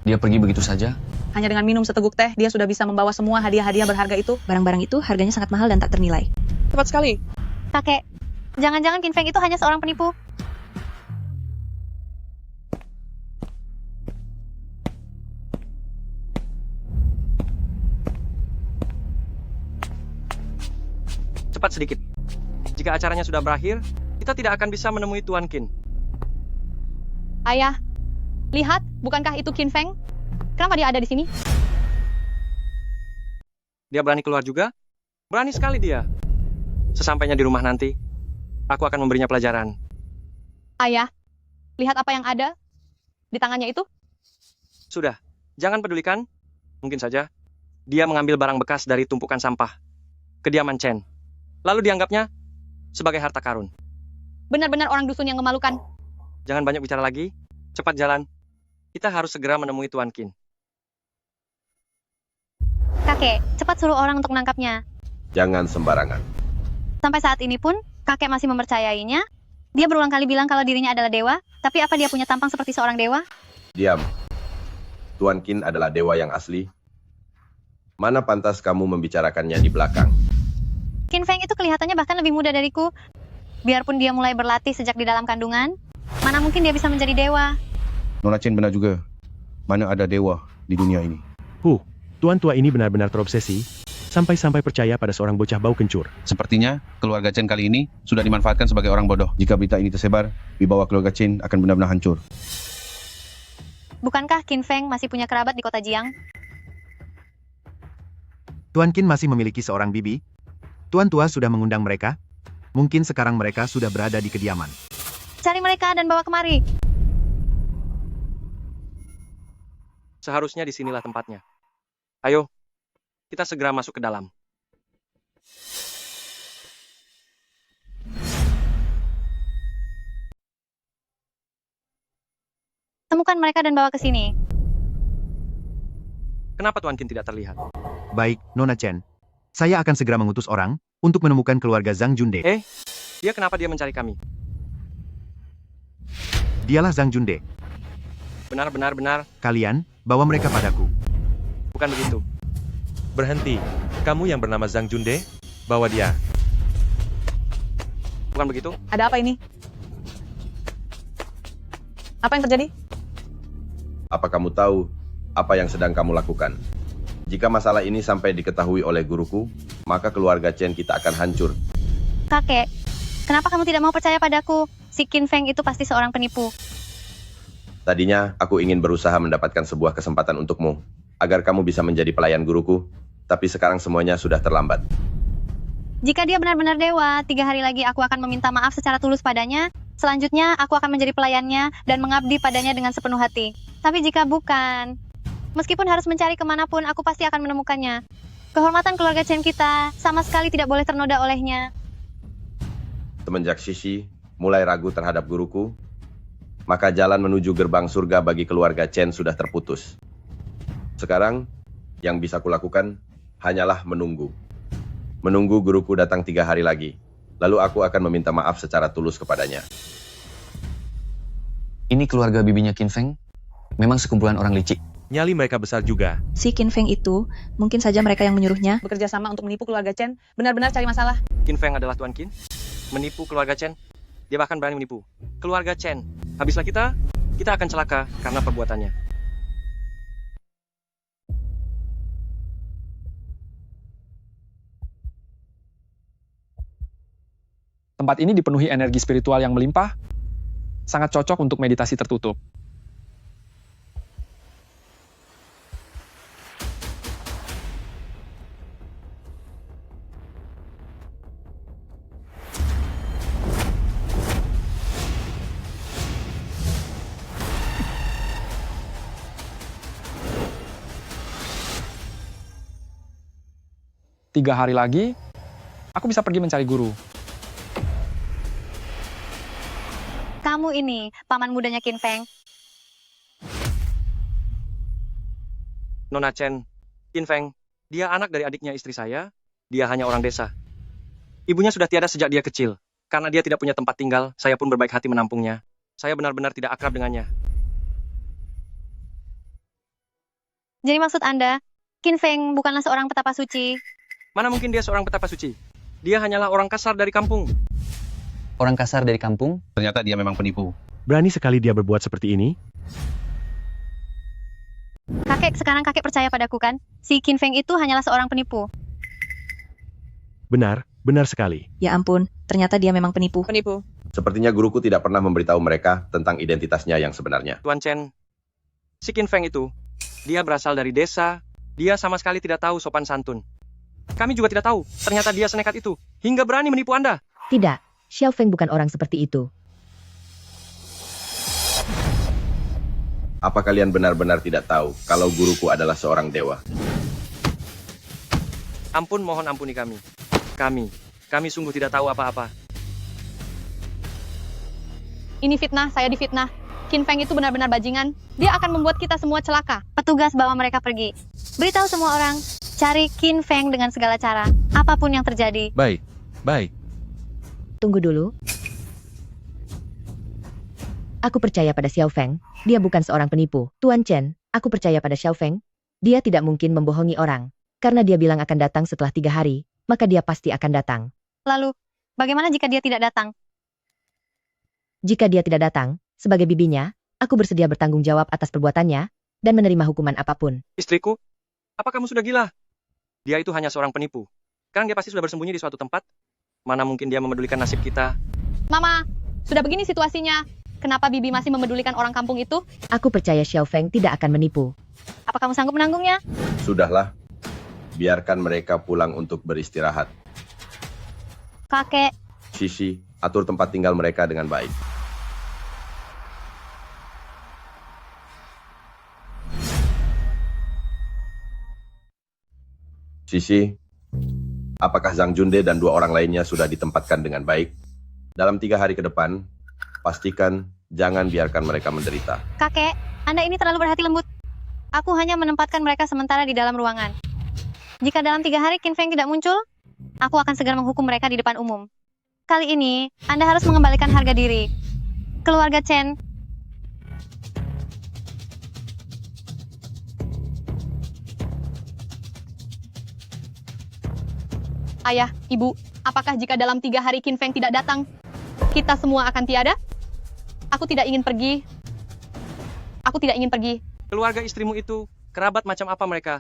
Dia pergi begitu saja? Hanya dengan minum seteguk teh, dia sudah bisa membawa semua hadiah-hadiah berharga itu. Barang-barang itu harganya sangat mahal dan tak ternilai. Tepat sekali. Kakek, jangan-jangan Qin Feng itu hanya seorang penipu. Cepat sedikit. Jika acaranya sudah berakhir, kita tidak akan bisa menemui Tuan Qin. Ayah, lihat, bukankah itu Qin Feng? Kenapa dia ada di sini? Dia berani keluar juga? Berani sekali dia. Sesampainya di rumah nanti, aku akan memberinya pelajaran. Ayah, lihat apa yang ada di tangannya itu. Sudah, jangan pedulikan. Mungkin saja dia mengambil barang bekas dari tumpukan sampah kediaman Chen. Lalu dianggapnya sebagai harta karun. Benar-benar orang dusun yang memalukan. Jangan banyak bicara lagi. Cepat jalan. Kita harus segera menemui Tuan Qin. Kakek, cepat suruh orang untuk menangkapnya. Jangan sembarangan. Sampai saat ini pun, kakek masih mempercayainya. Dia berulang kali bilang kalau dirinya adalah dewa, tapi apa dia punya tampang seperti seorang dewa? Diam. Tuan Qin adalah dewa yang asli. Mana pantas kamu membicarakannya di belakang? Qin Feng itu kelihatannya bahkan lebih muda dariku. Biarpun dia mulai berlatih sejak di dalam kandungan, mana mungkin dia bisa menjadi dewa? Nona Chen benar juga. Mana ada dewa di dunia ini? Tuan tua ini benar-benar terobsesi, sampai-sampai percaya pada seorang bocah bau kencur. Sepertinya keluarga Chen kali ini sudah dimanfaatkan sebagai orang bodoh. Jika berita ini tersebar, wibawa keluarga Chen akan benar-benar hancur. Bukankah Qin Feng masih punya kerabat di kota Jiang? Tuan Qin masih memiliki seorang bibi. Tuan tua sudah mengundang mereka. Mungkin sekarang mereka sudah berada di kediaman. Cari mereka dan bawa kemari. Seharusnya disinilah tempatnya. Ayo, kita segera masuk ke dalam. Temukan mereka dan bawa ke sini. Kenapa Tuan Qin tidak terlihat? Baik, Nona Chen. Saya akan segera mengutus orang untuk menemukan keluarga Zhang Junde. Dia kenapa dia mencari kami? Dialah Zhang Junde. Benar. Kalian, bawa mereka padaku. Bukan begitu. Berhenti. Kamu yang bernama Zhang Junde? Bawa dia. Bukan begitu. Ada apa ini? Apa yang terjadi? Apa kamu tahu apa yang sedang kamu lakukan? Jika masalah ini sampai diketahui oleh guruku, maka keluarga Chen kita akan hancur. Kakek, kenapa kamu tidak mau percaya padaku? Si Qin Feng itu pasti seorang penipu. Tadinya aku ingin berusaha mendapatkan sebuah kesempatan untukmu, agar kamu bisa menjadi pelayan guruku, tapi sekarang semuanya sudah terlambat. Jika dia benar-benar dewa, 3 hari lagi aku akan meminta maaf secara tulus padanya. Selanjutnya, aku akan menjadi pelayannya dan mengabdi padanya dengan sepenuh hati. Tapi jika bukan, meskipun harus mencari kemanapun, aku pasti akan menemukannya. Kehormatan keluarga Chen kita sama sekali tidak boleh ternoda olehnya. Semenjak Shishi mulai ragu terhadap guruku, maka jalan menuju gerbang surga bagi keluarga Chen sudah terputus. Sekarang, yang bisa kulakukan hanyalah menunggu. Menunggu guruku datang 3 hari lagi. Lalu aku akan meminta maaf secara tulus kepadanya. Ini keluarga bibinya Qin Feng? Memang sekumpulan orang licik. Nyali mereka besar juga. Si Qin Feng itu, mungkin saja mereka yang menyuruhnya. Bekerja sama untuk menipu keluarga Chen, benar-benar cari masalah. Qin Feng adalah Tuan Qin. Menipu keluarga Chen. Dia bahkan berani menipu keluarga Chen. Habislah kita akan celaka karena perbuatannya. Tempat ini dipenuhi energi spiritual yang melimpah, sangat cocok untuk meditasi tertutup. Tiga hari lagi, aku bisa pergi mencari guru. Kamu ini, paman mudanya Qin Feng. Nona Chen, Qin Feng, dia anak dari adiknya istri saya. Dia hanya orang desa. Ibunya sudah tiada sejak dia kecil. Karena dia tidak punya tempat tinggal, saya pun berbaik hati menampungnya. Saya benar-benar tidak akrab dengannya. Jadi maksud Anda, Qin Feng bukanlah seorang petapa suci? Mana mungkin dia seorang petapa suci? Dia hanyalah orang kasar dari kampung. Orang kasar dari kampung? Ternyata dia memang penipu. Berani sekali dia berbuat seperti ini? Kakek, sekarang kakek percaya padaku kan? Si Qin Feng itu hanyalah seorang penipu. Benar, benar sekali. Ya ampun, ternyata dia memang penipu. Penipu. Sepertinya guruku tidak pernah memberitahu mereka tentang identitasnya yang sebenarnya. Tuan Chen, si Qin Feng itu, dia berasal dari desa, dia sama sekali tidak tahu sopan santun. Kami juga tidak tahu, ternyata dia senekat itu, hingga berani menipu Anda. Tidak, Xiao Feng bukan orang seperti itu. Apa kalian benar-benar tidak tahu kalau guruku adalah seorang dewa? Ampun, mohon ampuni kami. Kami sungguh tidak tahu apa-apa. Ini fitnah, saya difitnah. Qin Feng itu benar-benar bajingan. Dia akan membuat kita semua celaka. Petugas bawa mereka pergi. Beritahu semua orang, cari Qin Feng dengan segala cara, apapun yang terjadi. Baik, baik. Tunggu dulu. Aku percaya pada Xiao Feng. Dia bukan seorang penipu. Tuan Chen, aku percaya pada Xiao Feng. Dia tidak mungkin membohongi orang. Karena dia bilang akan datang setelah 3 hari, maka dia pasti akan datang. Lalu, bagaimana jika dia tidak datang? Jika dia tidak datang, sebagai bibinya, aku bersedia bertanggung jawab atas perbuatannya, dan menerima hukuman apapun. Istriku, apa kamu sudah gila? Dia itu hanya seorang penipu. Sekarang dia pasti sudah bersembunyi di suatu tempat. Mana mungkin dia memedulikan nasib kita? Mama, sudah begini situasinya. Kenapa Bibi masih memedulikan orang kampung itu? Aku percaya Xiao Feng tidak akan menipu. Apa kamu sanggup menanggungnya? Sudahlah, biarkan mereka pulang untuk beristirahat. Kakek, Shishi, atur tempat tinggal mereka dengan baik. Shishi, apakah Zhang Junde dan 2 orang lainnya sudah ditempatkan dengan baik? Dalam 3 hari ke depan, pastikan jangan biarkan mereka menderita. kakek, Anda ini terlalu berhati lembut. Aku hanya menempatkan mereka sementara di dalam ruangan. Jika dalam 3 hari Qin Feng tidak muncul, aku akan segera menghukum mereka di depan umum. Kali ini, Anda harus mengembalikan harga diri. Keluarga Chen. Ayah, Ibu, apakah jika dalam 3 hari Qin Feng tidak datang, kita semua akan tiada? Aku tidak ingin pergi. Aku tidak ingin pergi. Keluarga istrimu itu, kerabat macam apa mereka?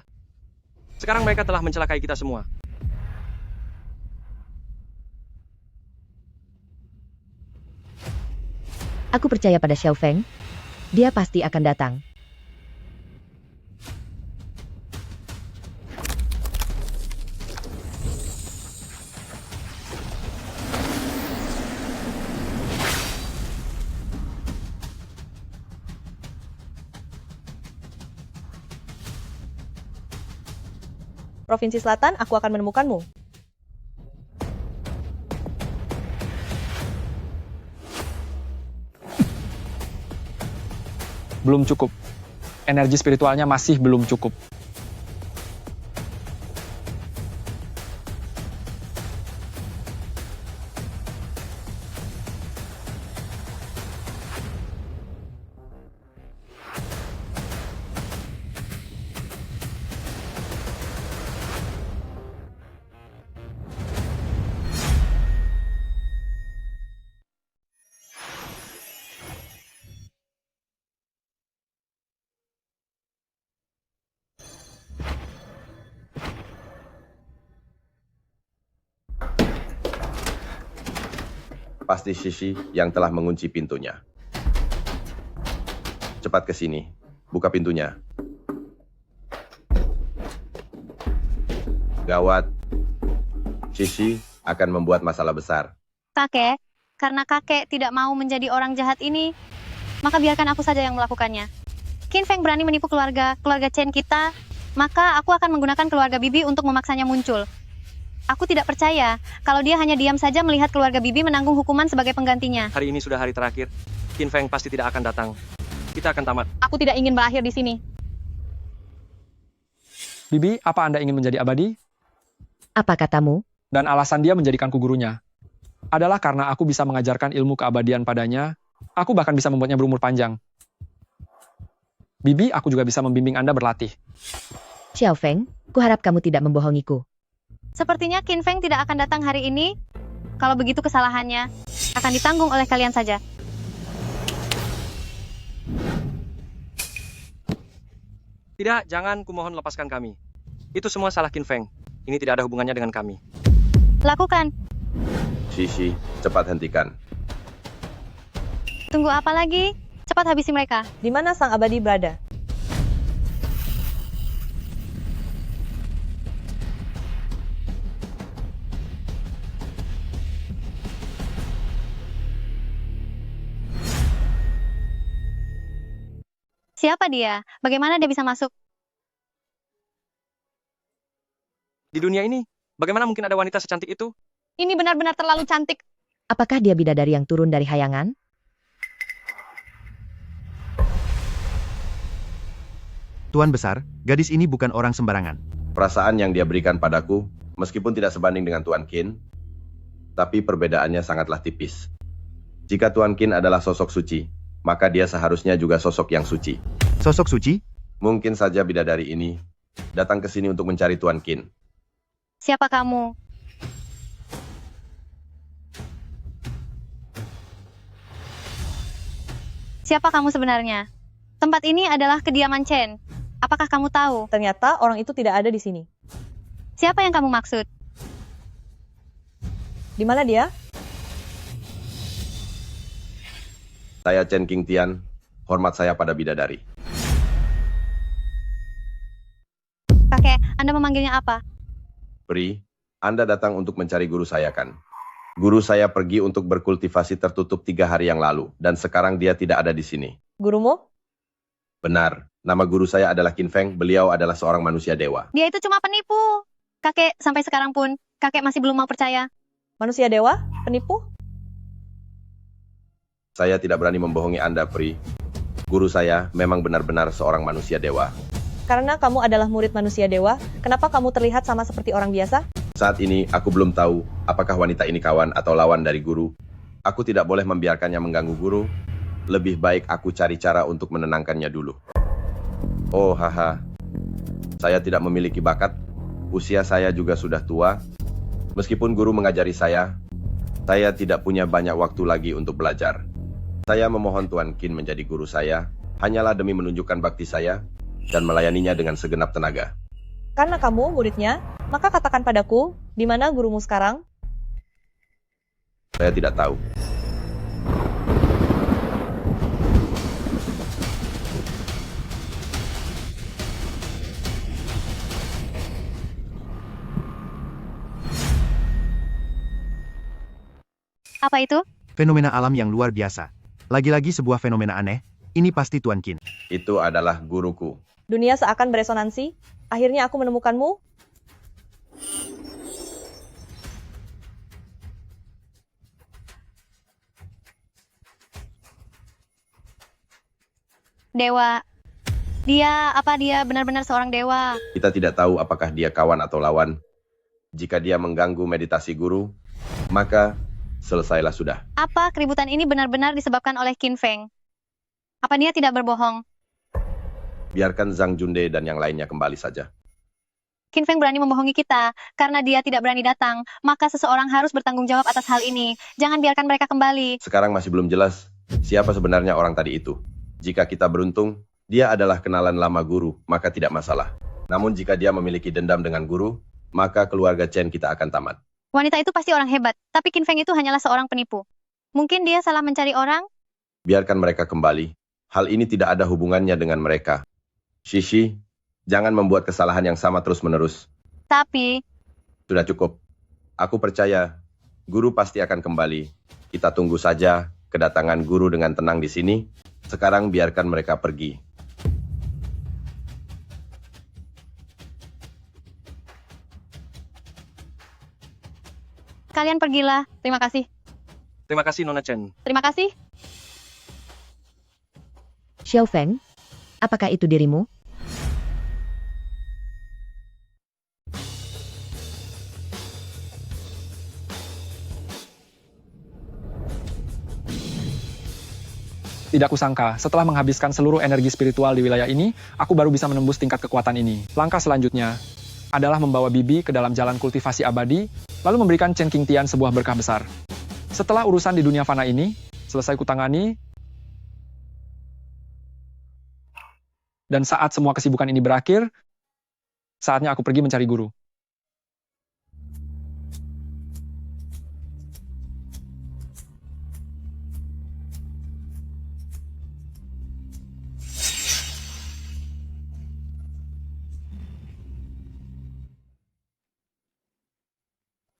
Sekarang mereka telah mencelakai kita semua. Aku percaya pada Xiao Feng. Dia pasti akan datang. Provinsi Selatan, aku akan menemukanmu. Belum cukup. Energi spiritualnya masih belum cukup. Pasti Shishi yang telah mengunci pintunya. Cepat ke sini, buka pintunya. Gawat, Shishi akan membuat masalah besar. Kakek, karena kakek tidak mau menjadi orang jahat ini, maka biarkan aku saja yang melakukannya. Qin Feng berani menipu keluarga Chen kita, maka aku akan menggunakan keluarga Bibi untuk memaksanya muncul. Aku tidak percaya kalau dia hanya diam saja melihat keluarga Bibi menanggung hukuman sebagai penggantinya. Hari ini sudah hari terakhir. Qin Feng pasti tidak akan datang. Kita akan tamat. Aku tidak ingin berakhir di sini. Bibi, apa Anda ingin menjadi abadi? Apa katamu? Dan alasan dia menjadikanku gurunya adalah karena aku bisa mengajarkan ilmu keabadian padanya. Aku bahkan bisa membuatnya berumur panjang. Bibi, aku juga bisa membimbing Anda berlatih. Xiao Feng, kuharap kamu tidak membohongiku. Sepertinya Qin Feng tidak akan datang hari ini. Kalau begitu kesalahannya akan ditanggung oleh kalian saja. Tidak, jangan, kumohon lepaskan kami. Itu semua salah Qin Feng. Ini tidak ada hubungannya dengan kami. Lakukan. Shishi, cepat hentikan. Tunggu apa lagi? Cepat habisi mereka. Di mana sang abadi berada? Siapa dia? Bagaimana dia bisa masuk? Di dunia ini, bagaimana mungkin ada wanita secantik itu? Ini benar-benar terlalu cantik. Apakah dia bidadari yang turun dari hayangan? Tuan Besar, gadis ini bukan orang sembarangan. Perasaan yang dia berikan padaku, meskipun tidak sebanding dengan Tuan Qin, tapi perbedaannya sangatlah tipis. Jika Tuan Qin adalah sosok suci, maka dia seharusnya juga sosok yang suci. Sosok suci? Mungkin saja bidadari ini datang ke sini untuk mencari Tuan Qin. Siapa kamu? Siapa kamu sebenarnya? Tempat ini adalah kediaman Chen. Apakah kamu tahu? Ternyata orang itu tidak ada di sini. Siapa yang kamu maksud? Di mana dia? Saya Chen Qingtian, hormat saya pada bidadari. Kakek, Anda memanggilnya apa? Pri, Anda datang untuk mencari guru saya kan? Guru saya pergi untuk berkultivasi tertutup 3 hari yang lalu, dan sekarang dia tidak ada di sini. Gurumu? Benar, nama guru saya adalah Qin Feng, beliau adalah seorang manusia dewa. Dia itu cuma penipu. Kakek, sampai sekarang pun, kakek masih belum mau percaya. Manusia dewa? Penipu? Saya tidak berani membohongi Anda, Pri. Guru saya memang benar-benar seorang manusia dewa. Karena kamu adalah murid manusia dewa, kenapa kamu terlihat sama seperti orang biasa? Saat ini, aku belum tahu apakah wanita ini kawan atau lawan dari guru. Aku tidak boleh membiarkannya mengganggu guru. Lebih baik aku cari cara untuk menenangkannya dulu. Oh, haha. Saya tidak memiliki bakat. Usia saya juga sudah tua. Meskipun guru mengajari saya tidak punya banyak waktu lagi untuk belajar. Saya memohon Tuan Qin menjadi guru saya, hanyalah demi menunjukkan bakti saya, dan melayaninya dengan segenap tenaga. Karena kamu muridnya, maka katakan padaku, di mana gurumu sekarang? Saya tidak tahu. Apa itu? Fenomena alam yang luar biasa. Lagi-lagi sebuah fenomena aneh. Ini pasti Tuan Qin. Itu adalah guruku. Dunia seakan beresonansi. Akhirnya aku menemukanmu. Dewa. Apa dia benar-benar seorang dewa? Kita tidak tahu apakah dia kawan atau lawan. Jika dia mengganggu meditasi guru, maka selesailah sudah. Apa keributan ini benar-benar disebabkan oleh Qin Feng? Apa dia tidak berbohong? Biarkan Zhang Junde dan yang lainnya kembali saja. Qin Feng berani membohongi kita. Karena dia tidak berani datang, maka seseorang harus bertanggung jawab atas hal ini. Jangan biarkan mereka kembali. Sekarang masih belum jelas siapa sebenarnya orang tadi itu. Jika kita beruntung, dia adalah kenalan lama guru, maka tidak masalah. Namun jika dia memiliki dendam dengan guru, maka keluarga Chen kita akan tamat. Wanita itu pasti orang hebat, tapi Qin Feng itu hanyalah seorang penipu. Mungkin dia salah mencari orang? Biarkan mereka kembali. Hal ini tidak ada hubungannya dengan mereka. Shishi, jangan membuat kesalahan yang sama terus-menerus. Tapi... Sudah cukup. Aku percaya, guru pasti akan kembali. Kita tunggu saja kedatangan guru dengan tenang di sini. Sekarang biarkan mereka pergi. Kalian pergilah. Terima kasih. Terima kasih, Nona Chen. Terima kasih. Xiao Feng, apakah itu dirimu? Tidak kusangka, setelah menghabiskan seluruh energi spiritual di wilayah ini, aku baru bisa menembus tingkat kekuatan ini. Langkah selanjutnya, adalah membawa Bibi ke dalam jalan kultivasi abadi, lalu memberikan Chen Qingtian sebuah berkah besar. Setelah urusan di dunia fana ini selesai kutangani, dan saat semua kesibukan ini berakhir, saatnya aku pergi mencari guru.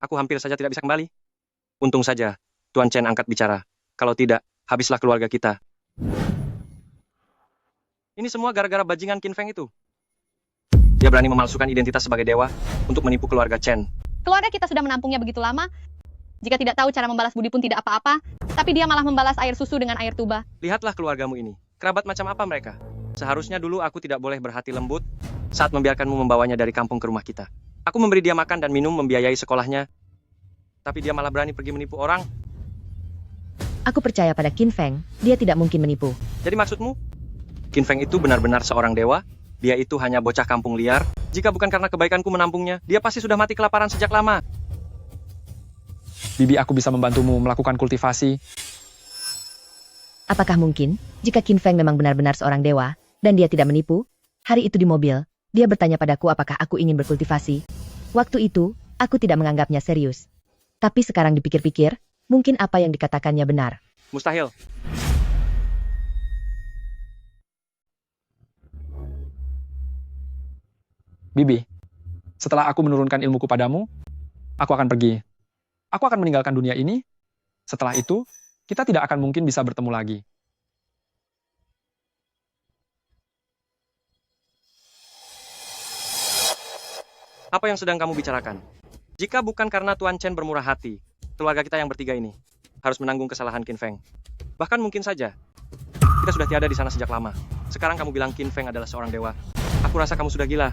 Aku hampir saja tidak bisa kembali. Untung saja, Tuan Chen angkat bicara. Kalau tidak, habislah keluarga kita. Ini semua gara-gara bajingan Qin Feng itu. Dia berani memalsukan identitas sebagai dewa untuk menipu keluarga Chen. Keluarga kita sudah menampungnya begitu lama. Jika tidak tahu cara membalas budi pun tidak apa-apa, tapi dia malah membalas air susu dengan air tuba. Lihatlah keluargamu ini. Kerabat macam apa mereka? Seharusnya dulu aku tidak boleh berhati lembut saat membiarkanmu membawanya dari kampung ke rumah kita. Aku memberi dia makan dan minum, membiayai sekolahnya. Tapi dia malah berani pergi menipu orang. Aku percaya pada Qin Feng, dia tidak mungkin menipu. Jadi maksudmu? Qin Feng itu benar-benar seorang dewa? Dia itu hanya bocah kampung liar? Jika bukan karena kebaikanku menampungnya, dia pasti sudah mati kelaparan sejak lama. Bibi, aku bisa membantumu melakukan kultivasi. Apakah mungkin, jika Qin Feng memang benar-benar seorang dewa, dan dia tidak menipu? Hari itu di mobil, dia bertanya padaku apakah aku ingin berkultivasi. Waktu itu, aku tidak menganggapnya serius. Tapi sekarang dipikir-pikir, mungkin apa yang dikatakannya benar. Mustahil. Bibi, setelah aku menurunkan ilmuku padamu, aku akan pergi. Aku akan meninggalkan dunia ini. Setelah itu, kita tidak akan mungkin bisa bertemu lagi. Apa yang sedang kamu bicarakan? Jika bukan karena Tuan Chen bermurah hati, keluarga kita yang bertiga ini harus menanggung kesalahan Qin Feng. Bahkan mungkin saja, kita sudah tiada di sana sejak lama. Sekarang kamu bilang Qin Feng adalah seorang dewa. Aku rasa kamu sudah gila.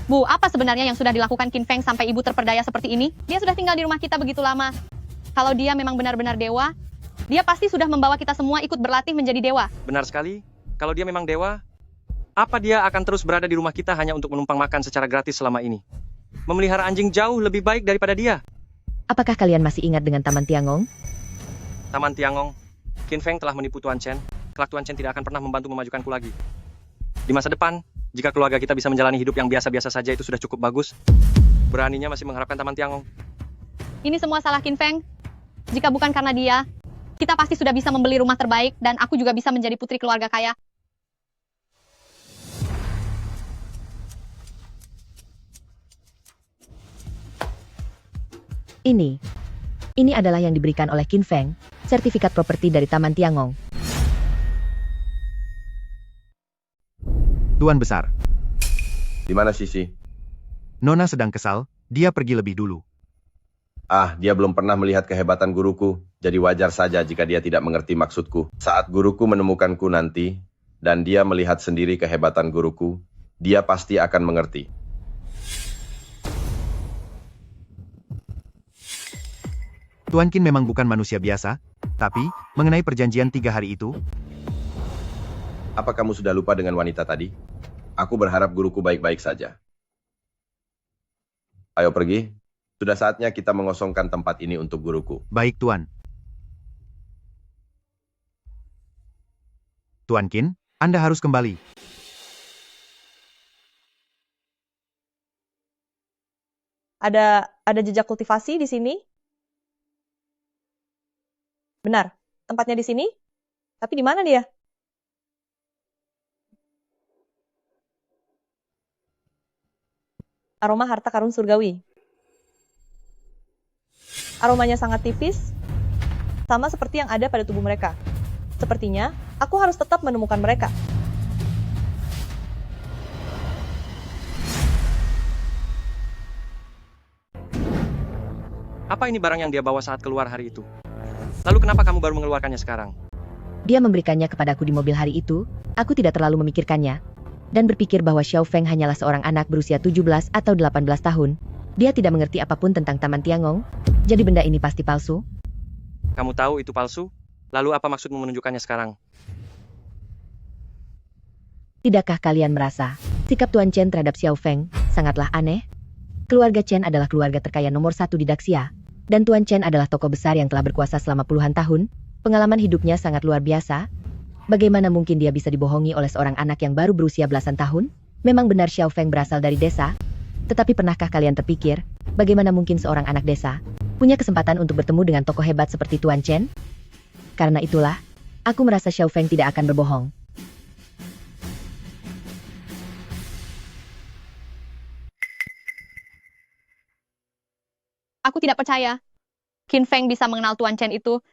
Bu, apa sebenarnya yang sudah dilakukan Qin Feng sampai ibu terperdaya seperti ini? Dia sudah tinggal di rumah kita begitu lama. Kalau dia memang benar-benar dewa, dia pasti sudah membawa kita semua ikut berlatih menjadi dewa. Benar sekali. Kalau dia memang dewa, apa dia akan terus berada di rumah kita hanya untuk menumpang makan secara gratis selama ini? Memelihara anjing jauh lebih baik daripada dia. Apakah kalian masih ingat dengan Taman Tiangong? Taman Tiangong, Qin Feng telah menipu Tuan Chen. Kelak Tuan Chen tidak akan pernah membantu memajukanku lagi. Di masa depan, jika keluarga kita bisa menjalani hidup yang biasa-biasa saja, itu sudah cukup bagus. Beraninya masih mengharapkan Taman Tiangong. Ini semua salah Qin Feng. Jika bukan karena dia, kita pasti sudah bisa membeli rumah terbaik dan aku juga bisa menjadi putri keluarga kaya. Ini adalah yang diberikan oleh Qin Feng, sertifikat properti dari Taman Tiangong. Tuan Besar, Di mana Sisi? Nona sedang kesal, dia pergi lebih dulu. Dia belum pernah melihat kehebatan guruku, jadi wajar saja jika dia tidak mengerti maksudku. Saat guruku menemukanku nanti, dan dia melihat sendiri kehebatan guruku, dia pasti akan mengerti. Tuan Qin memang bukan manusia biasa, tapi, mengenai perjanjian 3 hari itu, Apa kamu sudah lupa dengan wanita tadi? Aku berharap guruku baik-baik saja. Ayo pergi. Sudah saatnya kita mengosongkan tempat ini untuk guruku. Baik Tuan. Tuan Qin, Anda harus kembali. Ada jejak kultivasi di sini? Benar, tempatnya di sini? Tapi di mana dia? Aroma harta karun surgawi. Aromanya sangat tipis, sama seperti yang ada pada tubuh mereka. Sepertinya, aku harus tetap menemukan mereka. Apa ini barang yang dia bawa saat keluar hari itu? Lalu kenapa kamu baru mengeluarkannya sekarang? Dia memberikannya kepadaku di mobil hari itu, aku tidak terlalu memikirkannya, dan berpikir bahwa Xiao Feng hanyalah seorang anak berusia 17 atau 18 tahun. Dia tidak mengerti apapun tentang Taman Tiangong, jadi benda ini pasti palsu. Kamu tahu itu palsu? Lalu apa maksudmu menunjukkannya sekarang? Tidakkah kalian merasa, sikap Tuan Chen terhadap Xiao Feng sangatlah aneh. Keluarga Chen adalah keluarga terkaya nomor 1 di Daxia, dan Tuan Chen adalah tokoh besar yang telah berkuasa selama puluhan tahun. Pengalaman hidupnya sangat luar biasa. Bagaimana mungkin dia bisa dibohongi oleh seorang anak yang baru berusia belasan tahun? Memang benar Xiao Feng berasal dari desa. Tetapi pernahkah kalian terpikir, bagaimana mungkin seorang anak desa punya kesempatan untuk bertemu dengan tokoh hebat seperti Tuan Chen? Karena itulah, aku merasa Xiao Feng tidak akan berbohong. Aku tidak percaya Qin Feng bisa mengenal Tuan Chen itu.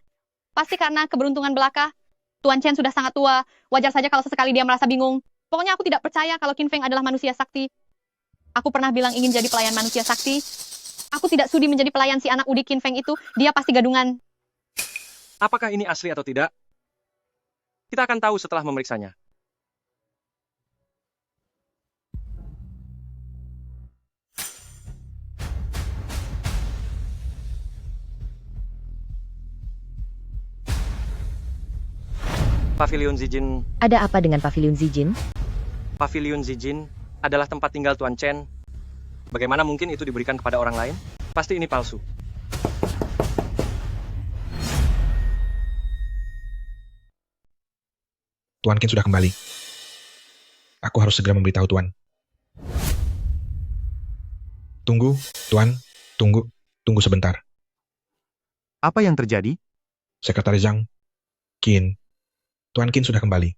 Pasti karena keberuntungan belaka. Tuan Chen sudah sangat tua, wajar saja kalau sesekali dia merasa bingung. Pokoknya aku tidak percaya kalau Qin Feng adalah manusia sakti. Aku pernah bilang ingin jadi pelayan manusia sakti. Aku tidak sudi menjadi pelayan si anak udik Qin Feng itu, dia pasti gadungan. Apakah ini asli atau tidak? Kita akan tahu setelah memeriksanya. Pavilion Zijin. Ada apa dengan Pavilion Zijin? Pavilion Zijin adalah tempat tinggal Tuan Chen. Bagaimana mungkin itu diberikan kepada orang lain? Pasti ini palsu. Tuan Qin sudah kembali. Aku harus segera memberitahu Tuan. Tunggu, Tuan. Tunggu sebentar. Apa yang terjadi? Sekretaris Zhang. Qin. Tuan Qin sudah kembali.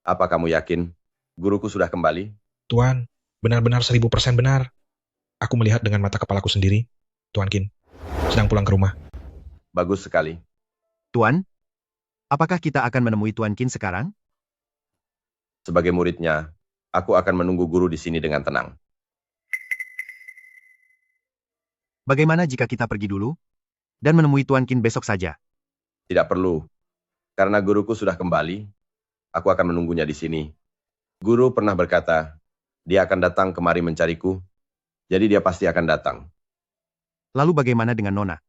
Apa kamu yakin? Guruku sudah kembali? Tuan, benar-benar 1000% benar. Aku melihat dengan mata kepalaku sendiri. Tuan Qin sedang pulang ke rumah. Bagus sekali. Tuan, apakah kita akan menemui Tuan Qin sekarang? Sebagai muridnya, aku akan menunggu guru di sini dengan tenang. Bagaimana jika kita pergi dulu dan menemui Tuan Qin besok saja? Tidak perlu. Karena guruku sudah kembali, aku akan menunggunya di sini. Guru pernah berkata, dia akan datang kemari mencariku, jadi dia pasti akan datang. Lalu bagaimana dengan Nona?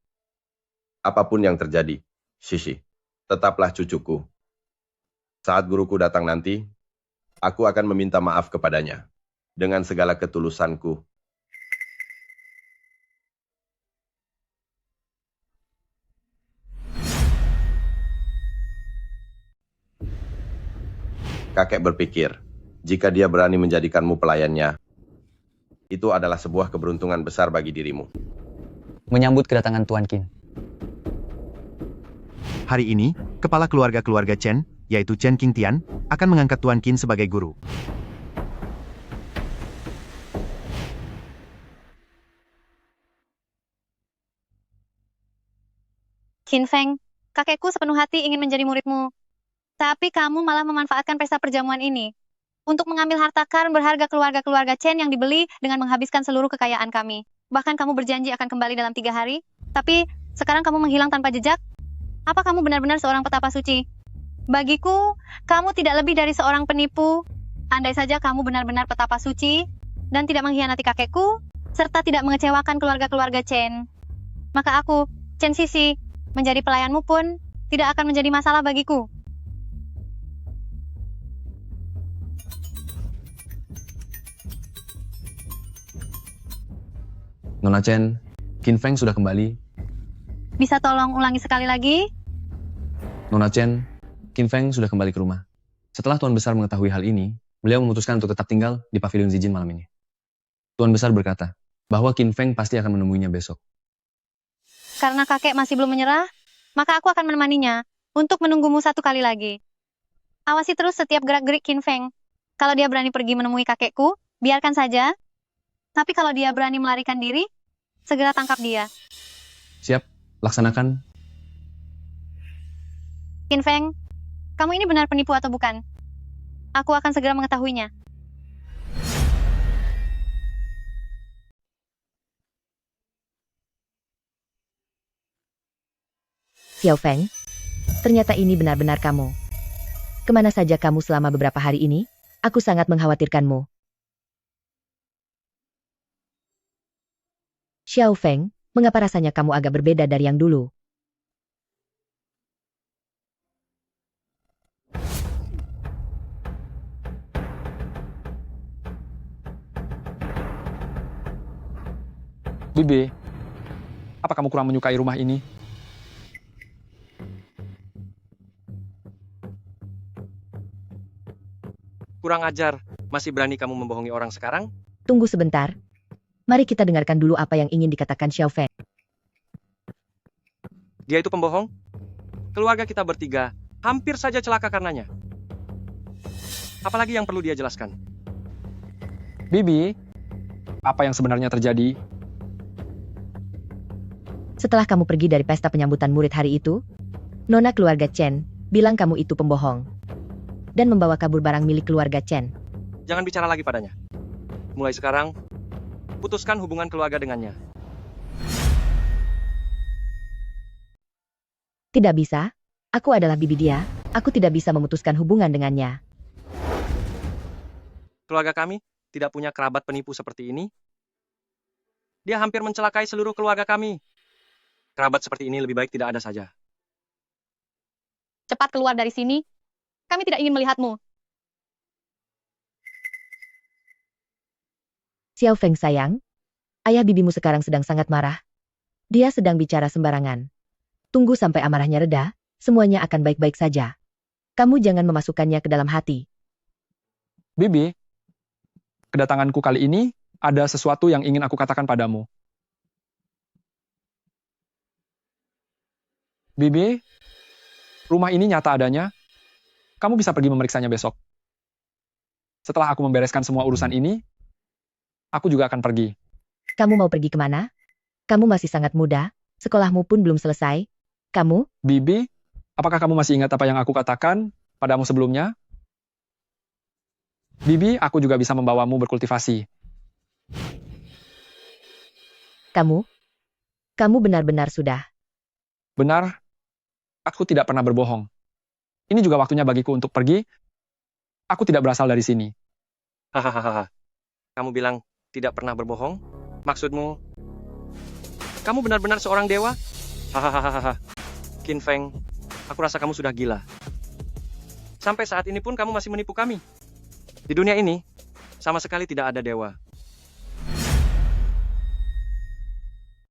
Apapun yang terjadi, Shishi, tetaplah cucuku. Saat guruku datang nanti, aku akan meminta maaf kepadanya. Dengan segala ketulusanku. Kakek berpikir, jika dia berani menjadikanmu pelayannya, itu adalah sebuah keberuntungan besar bagi dirimu. Menyambut kedatangan Tuan Qin. Hari ini, kepala keluarga Chen, yaitu Chen Qingtian, akan mengangkat Tuan Qin sebagai guru. Qin Feng, kakekku sepenuh hati ingin menjadi muridmu. Tapi kamu malah memanfaatkan pesta perjamuan ini untuk mengambil harta karun berharga keluarga Chen yang dibeli dengan menghabiskan seluruh kekayaan kami. Bahkan kamu berjanji akan kembali dalam 3 hari, tapi sekarang kamu menghilang tanpa jejak. Apa kamu benar-benar seorang petapa suci? Bagiku, kamu tidak lebih dari seorang penipu. Andai saja kamu benar-benar petapa suci dan tidak mengkhianati kakekku, serta tidak mengecewakan keluarga Chen, maka aku, Chen Sisi, menjadi pelayanmu pun tidak akan menjadi masalah bagiku. Nona Chen, Qin Feng sudah kembali. Bisa tolong ulangi sekali lagi? Nona Chen, Qin Feng sudah kembali ke rumah. Setelah Tuan Besar mengetahui hal ini, beliau memutuskan untuk tetap tinggal di Pavilion Zijin malam ini. Tuan Besar berkata bahwa Qin Feng pasti akan menemuinya besok. Karena kakek masih belum menyerah, maka aku akan menemaninya untuk menunggumu 1 kali lagi. Awasi terus setiap gerak-gerik Qin Feng. Kalau dia berani pergi menemui kakekku, biarkan saja. Tapi kalau dia berani melarikan diri, segera tangkap dia. Siap, laksanakan. Qin Feng, kamu ini benar penipu atau bukan? Aku akan segera mengetahuinya. Xiao Feng, ternyata ini benar-benar kamu. Kemana saja kamu selama beberapa hari ini? Aku sangat mengkhawatirkanmu. Xiao Feng, mengapa rasanya kamu agak berbeda dari yang dulu? Bibi, apa kamu kurang menyukai rumah ini? Kurang ajar, masih berani kamu membohongi orang sekarang? Tunggu sebentar. Mari kita dengarkan dulu apa yang ingin dikatakan Xiao Feng. Dia itu pembohong? Keluarga kita bertiga hampir saja celaka karenanya. Apalagi yang perlu dia jelaskan? Bibi, apa yang sebenarnya terjadi? Setelah kamu pergi dari pesta penyambutan murid hari itu, Nona keluarga Chen bilang kamu itu pembohong dan membawa kabur barang milik keluarga Chen. Jangan bicara lagi padanya. Mulai sekarang, putuskan hubungan keluarga dengannya. Tidak bisa. Aku adalah bibi dia. Aku tidak bisa memutuskan hubungan dengannya. Keluarga kami tidak punya kerabat penipu seperti ini. Dia hampir mencelakai seluruh keluarga kami. Kerabat seperti ini lebih baik tidak ada saja. Cepat keluar dari sini. Kami tidak ingin melihatmu. Xiao Feng sayang, ayah bibimu sekarang sedang sangat marah. Dia sedang bicara sembarangan. Tunggu sampai amarahnya reda, semuanya akan baik-baik saja. Kamu jangan memasukkannya ke dalam hati. Bibi, kedatanganku kali ini ada sesuatu yang ingin aku katakan padamu. Bibi, rumah ini nyata adanya. Kamu bisa pergi memeriksanya besok. Setelah aku membereskan semua urusan ini, aku juga akan pergi. Kamu mau pergi kemana? Kamu masih sangat muda, sekolahmu pun belum selesai. Kamu? Bibi, apakah kamu masih ingat apa yang aku katakan padamu sebelumnya? Bibi, aku juga bisa membawamu berkultivasi. Kamu benar-benar sudah. Benar, aku tidak pernah berbohong. Ini juga waktunya bagiku untuk pergi. Aku tidak berasal dari sini. Hahaha. Kamu bilang tidak pernah berbohong? Maksudmu, kamu benar-benar seorang dewa? Hahaha. Qin Feng, aku rasa kamu sudah gila. Sampai saat ini pun kamu masih menipu kami. Di dunia ini, sama sekali tidak ada dewa.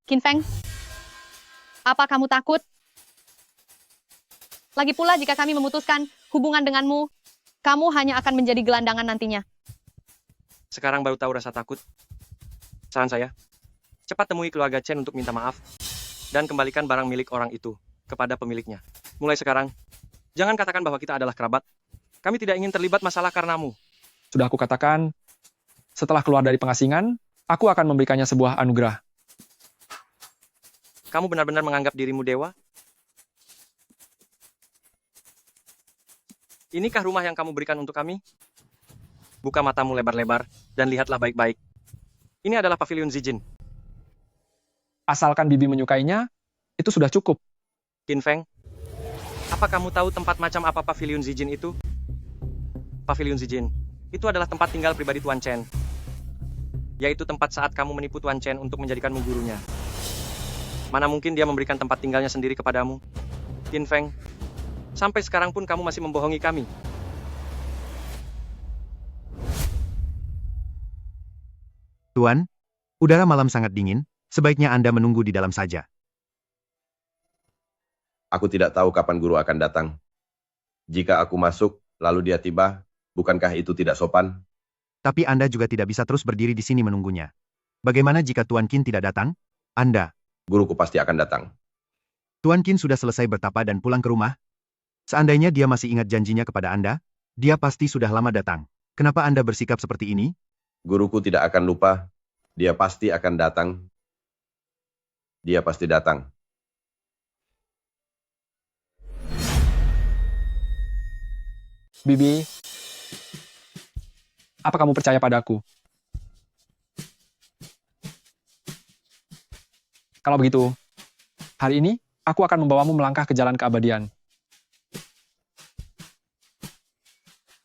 Qin Feng, apa kamu takut? Lagi pula jika kami memutuskan hubungan denganmu, kamu hanya akan menjadi gelandangan nantinya. Sekarang baru tahu rasa takut. Saran saya, cepat temui keluarga Chen untuk minta maaf, dan kembalikan barang milik orang itu kepada pemiliknya. Mulai sekarang, jangan katakan bahwa kita adalah kerabat. Kami tidak ingin terlibat masalah karenamu. Sudah aku katakan, setelah keluar dari pengasingan, aku akan memberikannya sebuah anugerah. Kamu benar-benar menganggap dirimu dewa? Inikah rumah yang kamu berikan untuk kami? Buka matamu lebar-lebar, dan lihatlah baik-baik. Ini adalah pavilion Zijin. Asalkan Bibi menyukainya, itu sudah cukup. Qin Feng, apa kamu tahu tempat macam apa pavilion Zijin itu? Pavilion Zijin, itu adalah tempat tinggal pribadi Tuan Chen. Yaitu tempat saat kamu menipu Tuan Chen untuk menjadikanmu gurunya. Mana mungkin dia memberikan tempat tinggalnya sendiri kepadamu? Qin Feng, sampai sekarang pun kamu masih membohongi kami. Tuan, udara malam sangat dingin, sebaiknya Anda menunggu di dalam saja. Aku tidak tahu kapan guru akan datang. Jika aku masuk, lalu dia tiba, bukankah itu tidak sopan? Tapi Anda juga tidak bisa terus berdiri di sini menunggunya. Bagaimana jika Tuan Qin tidak datang? Anda. Guruku pasti akan datang. Tuan Qin sudah selesai bertapa dan pulang ke rumah. Seandainya dia masih ingat janjinya kepada Anda, dia pasti sudah lama datang. Kenapa Anda bersikap seperti ini? Guruku tidak akan lupa. Dia pasti akan datang. Dia pasti datang. Bibi, apa kamu percaya padaku? Kalau begitu, hari ini aku akan membawamu melangkah ke jalan keabadian.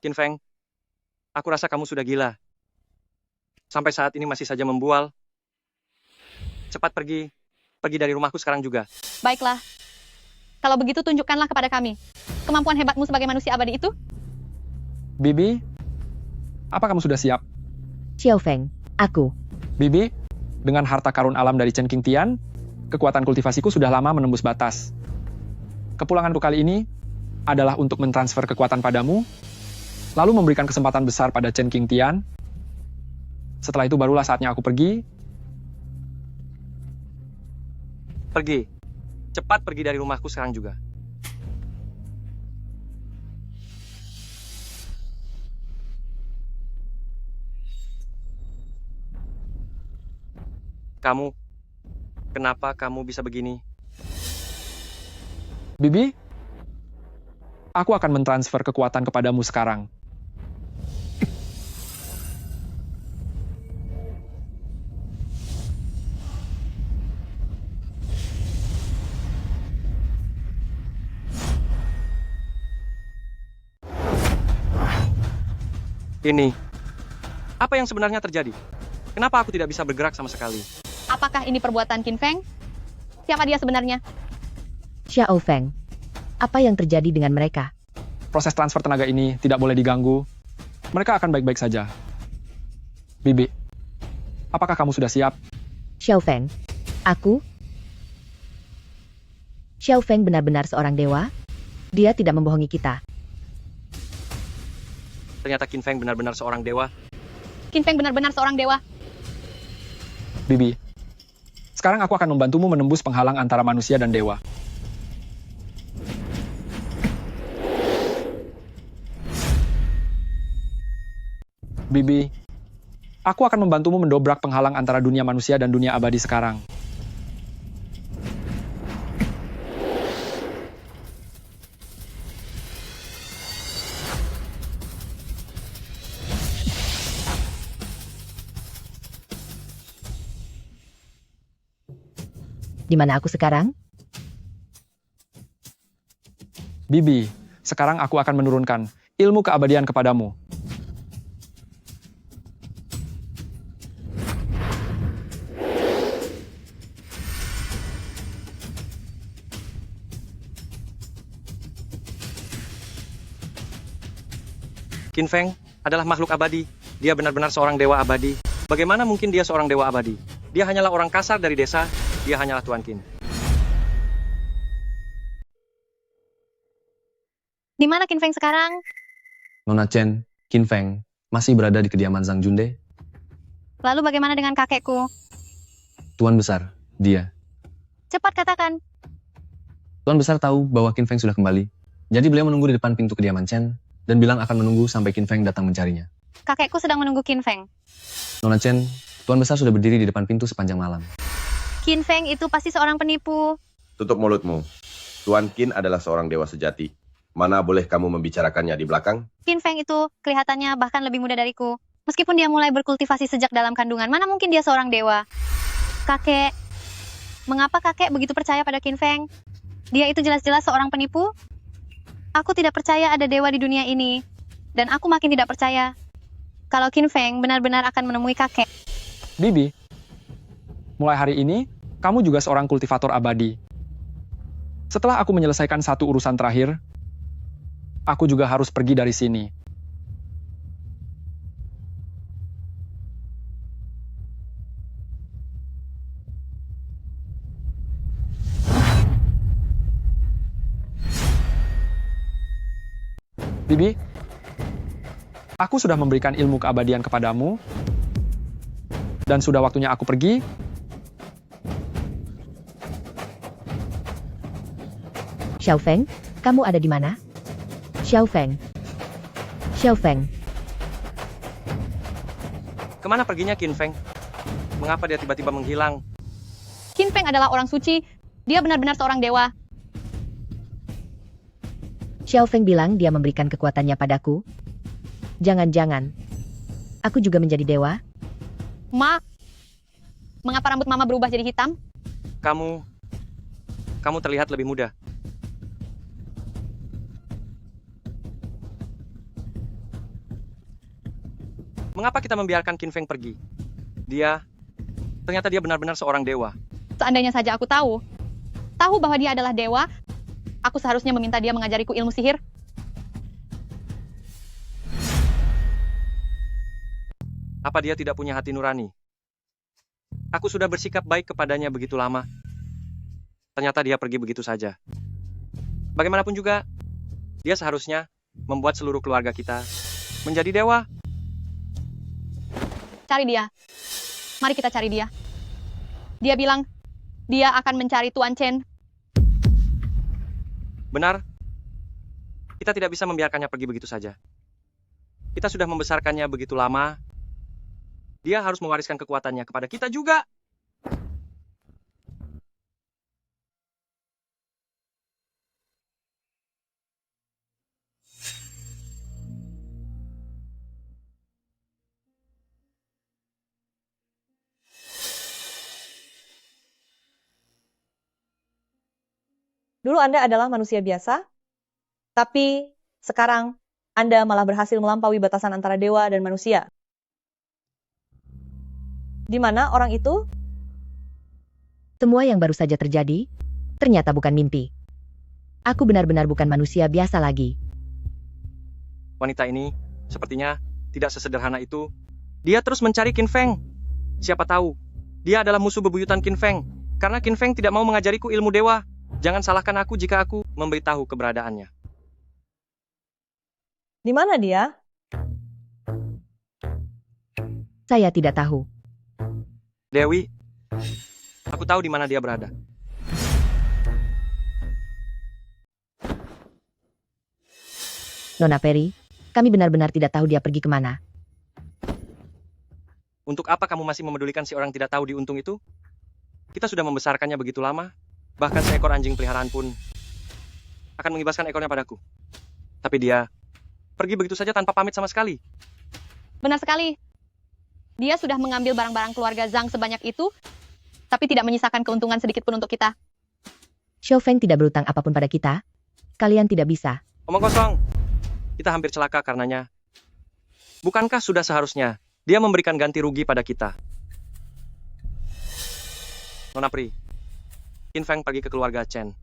Qin Feng, aku rasa kamu sudah gila. Sampai saat ini masih saja membual. Cepat pergi dari rumahku sekarang juga. Baiklah. Kalau begitu tunjukkanlah kepada kami kemampuan hebatmu sebagai manusia abadi itu. Bibi, apa kamu sudah siap? Xiao Feng, aku. Bibi, Dengan harta karun alam dari Chen Qingtian, kekuatan kultivasiku sudah lama menembus batas. Kepulanganku kali ini adalah untuk mentransfer kekuatan padamu, lalu memberikan kesempatan besar pada Chen Qingtian. Setelah itu barulah saatnya aku pergi. Pergi. Cepat pergi dari rumahku sekarang juga. Kenapa kamu bisa begini? Bibi, aku akan mentransfer kekuatan kepadamu sekarang. Ini, apa yang sebenarnya terjadi? Kenapa aku tidak bisa bergerak sama sekali? Apakah ini perbuatan Qin Feng? Siapa dia sebenarnya? Xiao Feng, apa yang terjadi dengan mereka? Proses transfer tenaga ini tidak boleh diganggu. Mereka akan baik-baik saja. Bibi, apakah kamu sudah siap? Xiao Feng, aku? Xiao Feng benar-benar seorang dewa? Dia tidak membohongi kita. Ternyata Qin Feng benar-benar seorang dewa. Qin Feng benar-benar seorang dewa. Bibi, sekarang aku akan membantumu menembus penghalang antara manusia dan dewa. Bibi, aku akan membantumu mendobrak penghalang antara dunia manusia dan dunia abadi sekarang. Di mana aku sekarang? Bibi, sekarang aku akan menurunkan ilmu keabadian kepadamu. Qin Feng adalah makhluk abadi. Dia benar-benar seorang dewa abadi. Bagaimana mungkin dia seorang dewa abadi? Dia hanyalah orang kasar dari desa. Dia hanyalah Tuan Qin. Di mana Qin Feng sekarang? Nona Chen, Qin Feng, masih berada di kediaman Zhang Junde. Lalu bagaimana dengan kakekku? Tuan Besar, dia. Cepat katakan. Tuan Besar tahu bahwa Qin Feng sudah kembali. Jadi beliau menunggu di depan pintu kediaman Chen dan bilang akan menunggu sampai Qin Feng datang mencarinya. Kakekku sedang menunggu Qin Feng. Nona Chen, Tuan Besar sudah berdiri di depan pintu sepanjang malam. Qin Feng itu pasti seorang penipu. Tutup mulutmu. Tuan Qin adalah seorang dewa sejati. Mana boleh kamu membicarakannya di belakang? Qin Feng itu kelihatannya bahkan lebih muda dariku. Meskipun dia mulai berkultivasi sejak dalam kandungan, mana mungkin dia seorang dewa? Kakek, mengapa kakek begitu percaya pada Qin Feng? Dia itu jelas-jelas seorang penipu. Aku tidak percaya ada dewa di dunia ini. Dan aku makin tidak percaya kalau Qin Feng benar-benar akan menemui kakek. Bibi, mulai hari ini, kamu juga seorang kultivator abadi. Setelah aku menyelesaikan satu urusan terakhir, aku juga harus pergi dari sini. Bibi, aku sudah memberikan ilmu keabadian kepadamu, dan sudah waktunya aku pergi. Xiao Feng, kamu ada di mana? Xiao Feng. Xiao Feng. Kemana perginya Qin Feng? Mengapa dia tiba-tiba menghilang? Qin Feng adalah orang suci. Dia benar-benar seorang dewa. Xiao Feng bilang dia memberikan kekuatannya padaku. Jangan-jangan. Aku juga menjadi dewa? Ma, mengapa rambut mama berubah jadi hitam? Kamu terlihat lebih muda. Mengapa kita membiarkan Qin Feng pergi? Ternyata dia benar-benar seorang dewa. Seandainya saja aku tahu bahwa dia adalah dewa, aku seharusnya meminta dia mengajariku ilmu sihir. Apa dia tidak punya hati nurani? Aku sudah bersikap baik kepadanya begitu lama. Ternyata dia pergi begitu saja. Bagaimanapun juga, dia seharusnya membuat seluruh keluarga kita menjadi dewa. Cari dia. Mari kita cari dia. Dia bilang, dia akan mencari Tuan Chen. Benar. Kita tidak bisa membiarkannya pergi begitu saja. Kita sudah membesarkannya begitu lama. Dia harus mewariskan kekuatannya kepada kita juga. Dulu Anda adalah manusia biasa, tapi sekarang Anda malah berhasil melampaui batasan antara dewa dan manusia. Di mana orang itu? Semua yang baru saja terjadi, ternyata bukan mimpi. Aku benar-benar bukan manusia biasa lagi. Wanita ini sepertinya tidak sesederhana itu. Dia terus mencari Qin Feng. Siapa tahu, dia adalah musuh bebuyutan Qin Feng. Karena Qin Feng tidak mau mengajariku ilmu dewa. Jangan salahkan aku jika aku memberitahu keberadaannya. Di mana dia? Saya tidak tahu. Dewi, aku tahu di mana dia berada. Nona Peri, kami benar-benar tidak tahu dia pergi kemana. Untuk apa kamu masih memedulikan si orang tidak tahu di untung itu? Kita sudah membesarkannya begitu lama. Bahkan seekor anjing peliharaan pun akan mengibaskan ekornya padaku. Tapi dia pergi begitu saja tanpa pamit sama sekali. Benar sekali. Dia sudah mengambil barang-barang keluarga Zhang sebanyak itu, tapi tidak menyisakan keuntungan sedikit pun untuk kita. Xiao Feng tidak berutang apapun pada kita. Kalian tidak bisa. Omong kosong. Kita hampir celaka karenanya. Bukankah sudah seharusnya dia memberikan ganti rugi pada kita? Nona Pri, Qin Feng pergi ke keluarga Chen.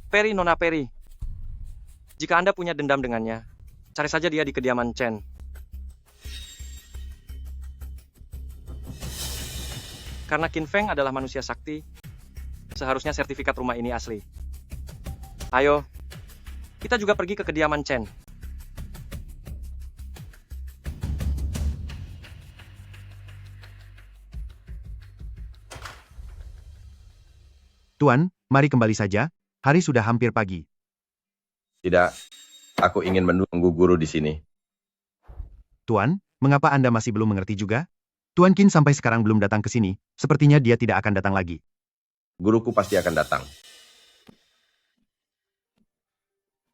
Peri, Nona Peri. Jika Anda punya dendam dengannya, cari saja dia di kediaman Chen. Karena Qin Feng adalah manusia sakti, seharusnya sertifikat rumah ini asli. Ayo, kita juga pergi ke kediaman Chen. Tuan, mari kembali saja. Hari sudah hampir pagi. Tidak, aku ingin menunggu guru di sini. Tuan, mengapa Anda masih belum mengerti juga? Tuan Qin sampai sekarang belum datang ke sini. Sepertinya dia tidak akan datang lagi. Guruku pasti akan datang.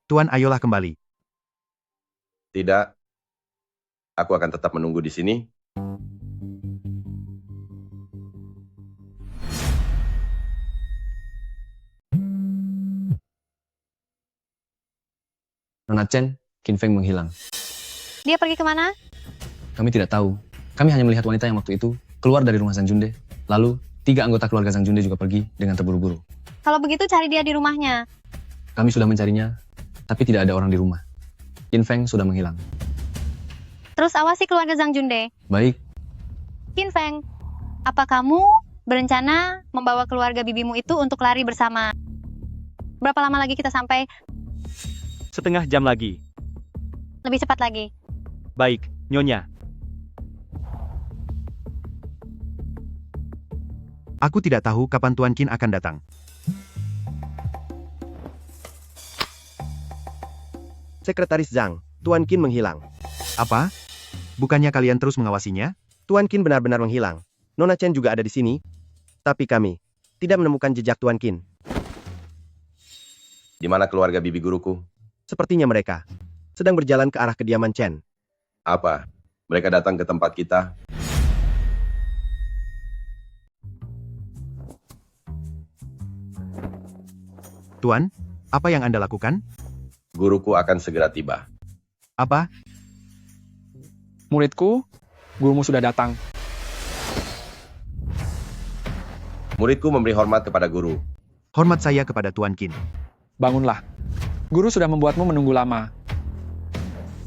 Tuan, ayolah kembali. Tidak, aku akan tetap menunggu di sini. Nona Chen, Qin Feng menghilang. Dia pergi kemana? Kami tidak tahu. Kami hanya melihat wanita yang waktu itu keluar dari rumah Zhang Junde. Lalu, 3 anggota keluarga Zhang Junde juga pergi dengan terburu-buru. Kalau begitu cari dia di rumahnya. Kami sudah mencarinya, tapi tidak ada orang di rumah. Qin Feng sudah menghilang. Terus awasi keluarga Zhang Junde. Baik, Qin Feng, apa kamu berencana membawa keluarga bibimu itu untuk lari bersama? Berapa lama lagi kita sampai? Setengah jam lagi. Lebih cepat lagi. Baik, Nyonya. Aku tidak tahu kapan Tuan Qin akan datang. Sekretaris Zhang, Tuan Qin menghilang. Apa? Bukannya kalian terus mengawasinya? Tuan Qin benar-benar menghilang. Nona Chen juga ada di sini. Tapi kami tidak menemukan jejak Tuan Qin. Di mana keluarga bibi guruku? Sepertinya mereka sedang berjalan ke arah kediaman Chen. Apa? Mereka datang ke tempat kita? Tuan, apa yang Anda lakukan? Guruku akan segera tiba. Apa? Muridku, gurumu sudah datang. Muridku memberi hormat kepada guru. Hormat saya kepada Tuan Qin. Bangunlah. Guru sudah membuatmu menunggu lama.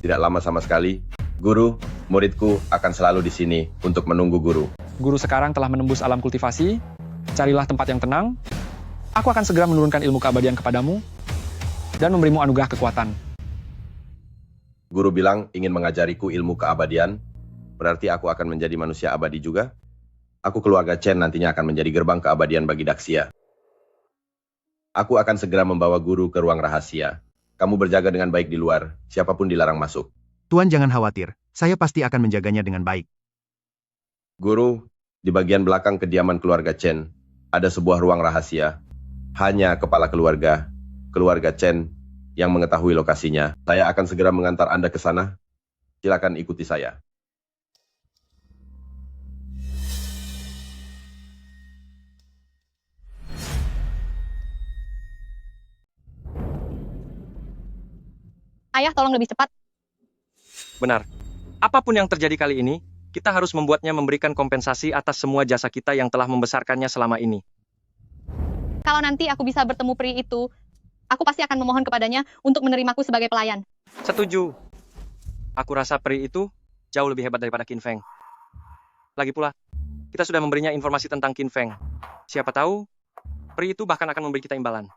Tidak lama sama sekali. Guru, muridku akan selalu di sini untuk menunggu guru. Guru sekarang telah menembus alam kultivasi. Carilah tempat yang tenang. Aku akan segera menurunkan ilmu keabadian kepadamu dan memberimu anugerah kekuatan. Guru bilang ingin mengajariku ilmu keabadian. Berarti aku akan menjadi manusia abadi juga? Aku keluarga Chen nantinya akan menjadi gerbang keabadian bagi Daxia. Aku akan segera membawa guru ke ruang rahasia. Kamu berjaga dengan baik di luar, siapapun dilarang masuk. Tuan jangan khawatir, saya pasti akan menjaganya dengan baik. Guru, di bagian belakang kediaman keluarga Chen, ada sebuah ruang rahasia. Hanya kepala keluarga Chen, yang mengetahui lokasinya. Saya akan segera mengantar Anda ke sana. Silakan ikuti saya. Ayah, tolong lebih cepat. Benar. Apapun yang terjadi kali ini, kita harus membuatnya memberikan kompensasi atas semua jasa kita yang telah membesarkannya selama ini. Kalau nanti aku bisa bertemu peri itu, aku pasti akan memohon kepadanya untuk menerimaku sebagai pelayan. Setuju. Aku rasa peri itu jauh lebih hebat daripada Qin Feng. Lagi pula, kita sudah memberinya informasi tentang Qin Feng. Siapa tahu, peri itu bahkan akan memberi kita imbalan.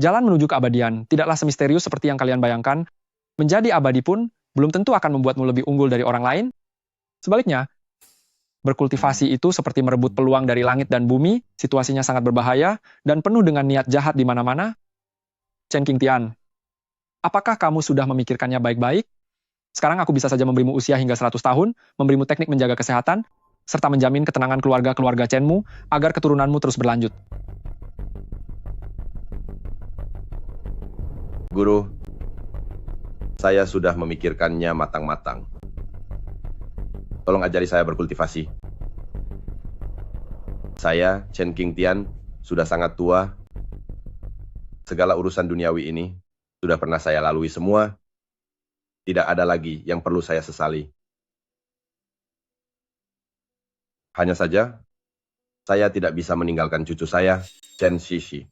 Jalan menuju keabadian tidaklah semisterius seperti yang kalian bayangkan. Menjadi abadi pun belum tentu akan membuatmu lebih unggul dari orang lain. Sebaliknya, berkultivasi itu seperti merebut peluang dari langit dan bumi, situasinya sangat berbahaya, dan penuh dengan niat jahat di mana-mana. Chen Qingtian, apakah kamu sudah memikirkannya baik-baik? Sekarang aku bisa saja memberimu usia hingga 100 tahun, memberimu teknik menjaga kesehatan, serta menjamin ketenangan keluarga-keluarga Chenmu agar keturunanmu terus berlanjut. Guru, saya sudah memikirkannya matang-matang. Tolong ajari saya berkultivasi. Saya, Chen Qingtian, sudah sangat tua. Segala urusan duniawi ini sudah pernah saya lalui semua. Tidak ada lagi yang perlu saya sesali. Hanya saja, saya tidak bisa meninggalkan cucu saya, Chen Shishi.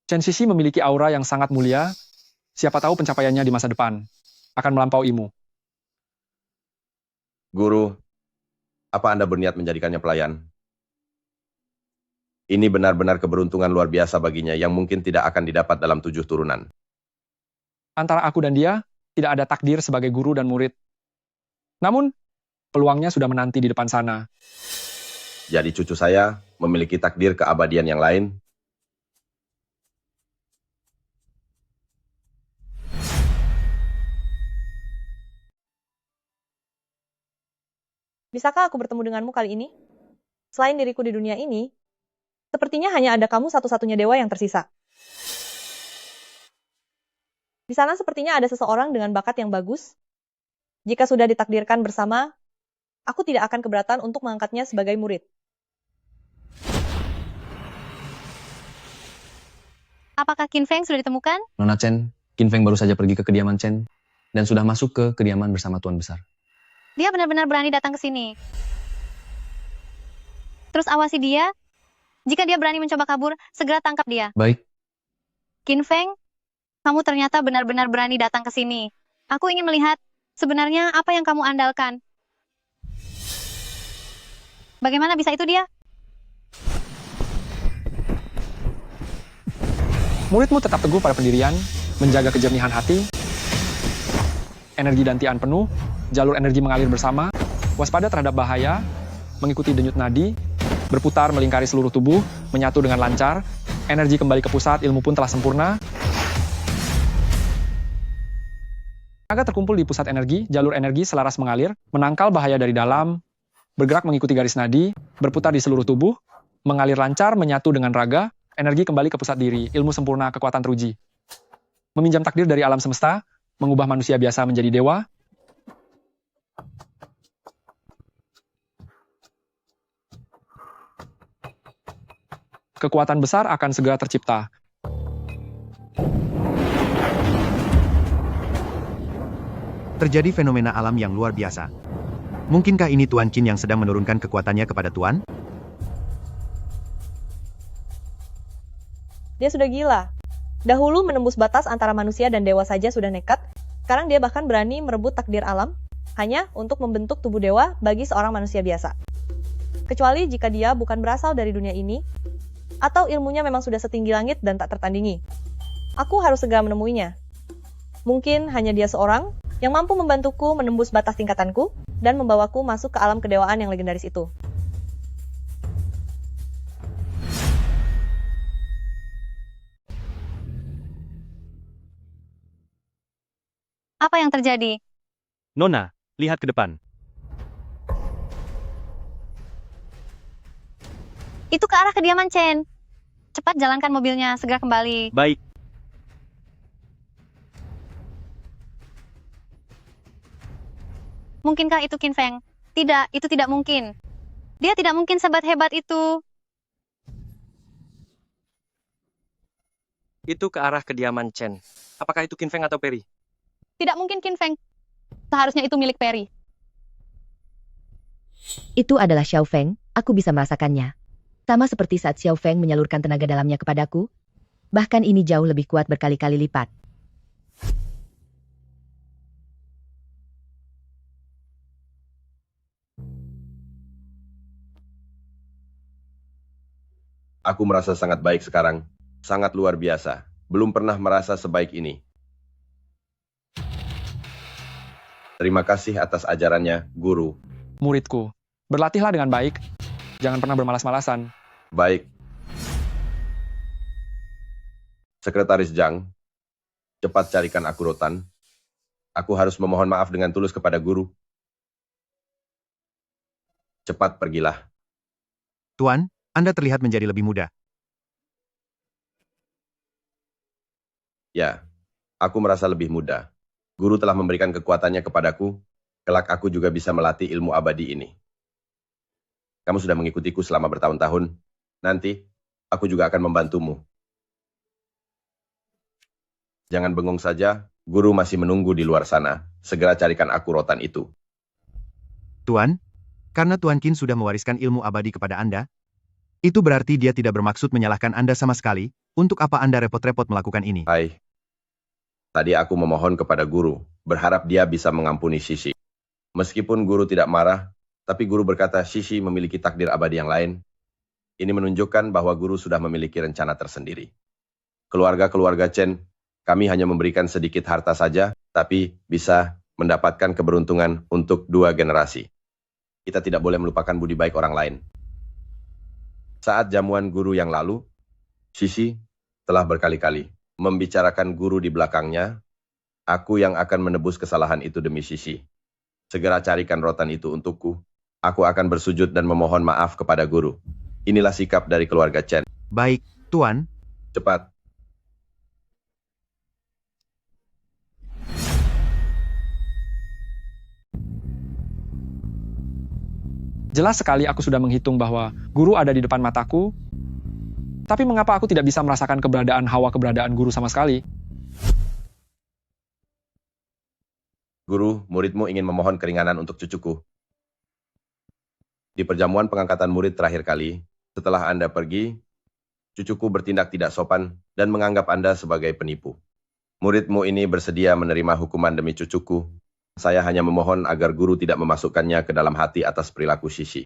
Chen Shishi memiliki aura yang sangat mulia. Siapa tahu pencapaiannya di masa depan akan melampauimu. Guru, apa Anda berniat menjadikannya pelayan? Ini benar-benar keberuntungan luar biasa baginya yang mungkin tidak akan didapat dalam 7 turunan. Antara aku dan dia, tidak ada takdir sebagai guru dan murid. Namun, peluangnya sudah menanti di depan sana. Jadi cucu saya memiliki takdir keabadian yang lain. Bisakah aku bertemu denganmu kali ini? Selain diriku di dunia ini, sepertinya hanya ada kamu satu-satunya dewa yang tersisa. Di sana sepertinya ada seseorang dengan bakat yang bagus. Jika sudah ditakdirkan bersama, aku tidak akan keberatan untuk mengangkatnya sebagai murid. Apakah Qin Feng sudah ditemukan? Nona Chen, Qin Feng baru saja pergi ke kediaman Chen dan sudah masuk ke kediaman bersama Tuan Besar. Dia benar-benar berani datang ke sini. Terus awasi dia. Jika dia berani mencoba kabur, segera tangkap dia. Baik. Qin Feng, kamu ternyata benar-benar berani datang ke sini. Aku ingin melihat sebenarnya apa yang kamu andalkan. Bagaimana bisa itu dia? Muridmu tetap teguh pada pendirian, menjaga kejernihan hati, energi dan tian penuh, jalur energi mengalir bersama, waspada terhadap bahaya, mengikuti denyut nadi, berputar melingkari seluruh tubuh, menyatu dengan lancar, energi kembali ke pusat, ilmu pun telah sempurna. Tenaga terkumpul di pusat energi, jalur energi selaras mengalir, menangkal bahaya dari dalam, bergerak mengikuti garis nadi, berputar di seluruh tubuh, mengalir lancar, menyatu dengan raga, energi kembali ke pusat diri, ilmu sempurna, kekuatan teruji. Meminjam takdir dari alam semesta, mengubah manusia biasa menjadi dewa. Kekuatan besar akan segera tercipta. Terjadi fenomena alam yang luar biasa. Mungkinkah ini Tuan Qin yang sedang menurunkan kekuatannya kepada Tuan? Dia sudah gila. Dahulu menembus batas antara manusia dan dewa saja sudah nekat, sekarang dia bahkan berani merebut takdir alam, hanya untuk membentuk tubuh dewa bagi seorang manusia biasa. Kecuali jika dia bukan berasal dari dunia ini, atau ilmunya memang sudah setinggi langit dan tak tertandingi. Aku harus segera menemuinya. Mungkin hanya dia seorang yang mampu membantuku menembus batas tingkatanku dan membawaku masuk ke alam kedewaan yang legendaris itu. Apa yang terjadi? Nona, lihat ke depan. Itu ke arah kediaman Chen. Cepat jalankan mobilnya, segera kembali. Baik. Mungkinkah itu Qin Feng? Tidak, itu tidak mungkin. Dia tidak mungkin sehebat itu. Itu ke arah kediaman Chen. Apakah itu Qin Feng atau Perry? Tidak mungkin Qin Feng. Seharusnya itu milik Perry. Itu adalah Xiao Feng, aku bisa merasakannya. Sama seperti saat Xiao Feng menyalurkan tenaga dalamnya kepadaku. Bahkan ini jauh lebih kuat berkali-kali lipat. Aku merasa sangat baik sekarang. Sangat luar biasa. Belum pernah merasa sebaik ini. Terima kasih atas ajarannya, Guru. Muridku, berlatihlah dengan baik. Jangan pernah bermalas-malasan. Baik. Sekretaris Zhang, cepat carikan aku rotan. Aku harus memohon maaf dengan tulus kepada guru. Cepat pergilah. Tuan, Anda terlihat menjadi lebih muda. Ya, aku merasa lebih muda. Guru telah memberikan kekuatannya kepadaku. Kelak aku juga bisa melatih ilmu abadi ini. Kamu sudah mengikutiku selama bertahun-tahun. Nanti, aku juga akan membantumu. Jangan bengong saja, guru masih menunggu di luar sana. Segera carikan aku rotan itu. Tuan, karena Tuan Qin sudah mewariskan ilmu abadi kepada Anda, itu berarti dia tidak bermaksud menyalahkan Anda sama sekali. Untuk apa Anda repot-repot melakukan ini? Hai. Tadi aku memohon kepada guru, berharap dia bisa mengampuni Shishi. Meskipun guru tidak marah, tapi guru berkata Shishi memiliki takdir abadi yang lain. Ini menunjukkan bahwa guru sudah memiliki rencana tersendiri. Keluarga-keluarga Chen, kami hanya memberikan sedikit harta saja, tapi bisa mendapatkan keberuntungan untuk 2 generasi. Kita tidak boleh melupakan budi baik orang lain. Saat jamuan guru yang lalu, Shishi telah berkali-kali membicarakan guru di belakangnya. Aku yang akan menebus kesalahan itu demi Shishi. Segera carikan rotan itu untukku. Aku akan bersujud dan memohon maaf kepada guru. Inilah sikap dari keluarga Chen. Baik, Tuan. Cepat. Jelas sekali aku sudah menghitung bahwa guru ada di depan mataku. Tapi mengapa aku tidak bisa merasakan keberadaan hawa keberadaan guru sama sekali? Guru, muridmu ingin memohon keringanan untuk cucuku. Di perjamuan pengangkatan murid terakhir kali, setelah Anda pergi, cucuku bertindak tidak sopan dan menganggap Anda sebagai penipu. Muridmu ini bersedia menerima hukuman demi cucuku. Saya hanya memohon agar guru tidak memasukkannya ke dalam hati atas perilaku Shishi.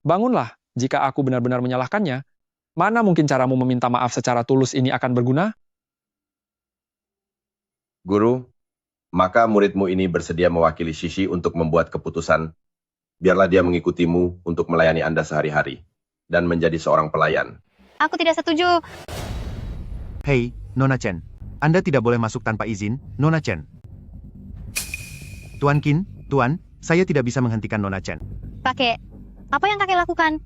Bangunlah, jika aku benar-benar menyalahkannya, mana mungkin caramu meminta maaf secara tulus ini akan berguna? Guru, maka muridmu ini bersedia mewakili Shishi untuk membuat keputusan. Biarlah dia mengikutimu untuk melayani Anda sehari-hari dan menjadi seorang pelayan. Aku tidak setuju. Hei, Nona Chen. Anda tidak boleh masuk tanpa izin, Nona Chen. Tuan Qin, Tuan, saya tidak bisa menghentikan Nona Chen. Kakek, apa yang kakek lakukan?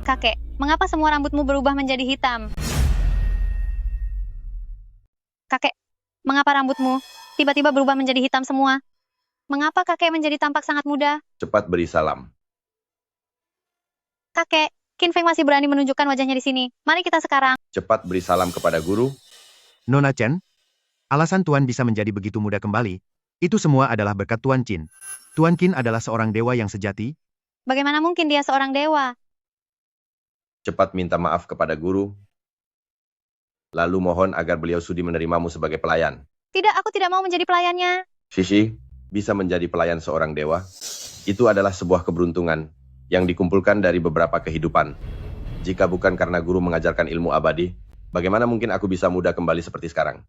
Kakek, mengapa semua rambutmu berubah menjadi hitam? Kakek, mengapa rambutmu tiba-tiba berubah menjadi hitam semua? Mengapa kakek menjadi tampak sangat muda? Cepat beri salam. Kakek, Qin Feng masih berani menunjukkan wajahnya di sini. Mari kita sekarang. Cepat beri salam kepada guru. Nona Chen, alasan Tuan bisa menjadi begitu muda kembali, itu semua adalah berkat Tuan Qin. Tuan Qin adalah seorang dewa yang sejati. Bagaimana mungkin dia seorang dewa? cepat minta maaf kepada guru, lalu mohon agar beliau sudi menerimamu sebagai pelayan. Tidak, aku tidak mau menjadi pelayannya. Shishi, bisa menjadi pelayan seorang dewa, itu adalah sebuah keberuntungan yang dikumpulkan dari beberapa kehidupan. Jika bukan karena guru mengajarkan ilmu abadi, bagaimana mungkin aku bisa mudah kembali seperti sekarang?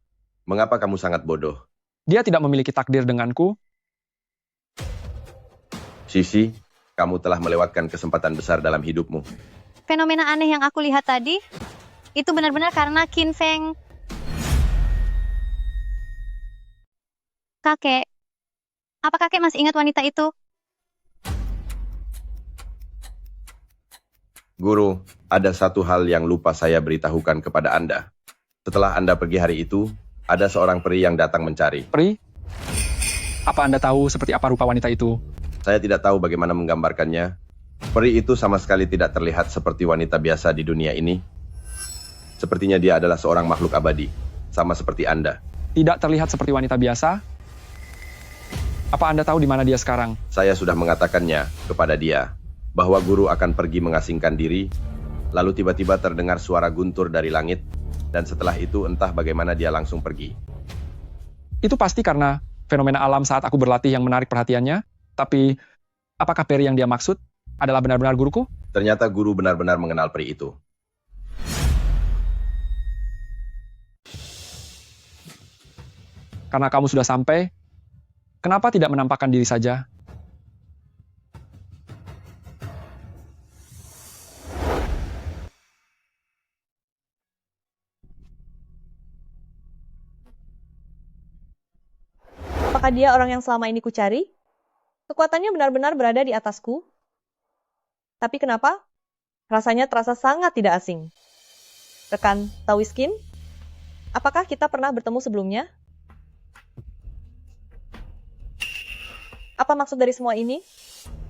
Mengapa kamu sangat bodoh? Dia tidak memiliki takdir denganku. Shishi, kamu telah melewatkan kesempatan besar dalam hidupmu. Fenomena aneh yang aku lihat tadi, itu benar-benar karena Qin Feng. Kakek, apa kakek masih ingat wanita itu? Guru, ada satu hal yang lupa saya beritahukan kepada Anda. Setelah Anda pergi hari itu, ada seorang peri yang datang mencari. Peri? Apa Anda tahu seperti apa rupa wanita itu? Saya tidak tahu bagaimana menggambarkannya. Peri itu sama sekali tidak terlihat seperti wanita biasa di dunia ini. Sepertinya dia adalah seorang makhluk abadi, sama seperti Anda. Tidak terlihat seperti wanita biasa? Apa Anda tahu di mana dia sekarang? Saya sudah mengatakannya kepada dia, bahwa guru akan pergi mengasingkan diri, lalu tiba-tiba terdengar suara guntur dari langit, dan setelah itu entah bagaimana dia langsung pergi. Itu pasti karena fenomena alam saat aku berlatih yang menarik perhatiannya, tapi apakah peri yang dia maksud adalah benar-benar guruku? Ternyata guru benar-benar mengenal peri itu. Karena kamu sudah sampai, kenapa tidak menampakkan diri saja? Apakah dia orang yang selama ini kucari? Kekuatannya benar-benar berada di atasku. Tapi kenapa? Rasanya terasa sangat tidak asing. Rekan Taoiskin, apakah kita pernah bertemu sebelumnya? Apa maksud dari semua ini?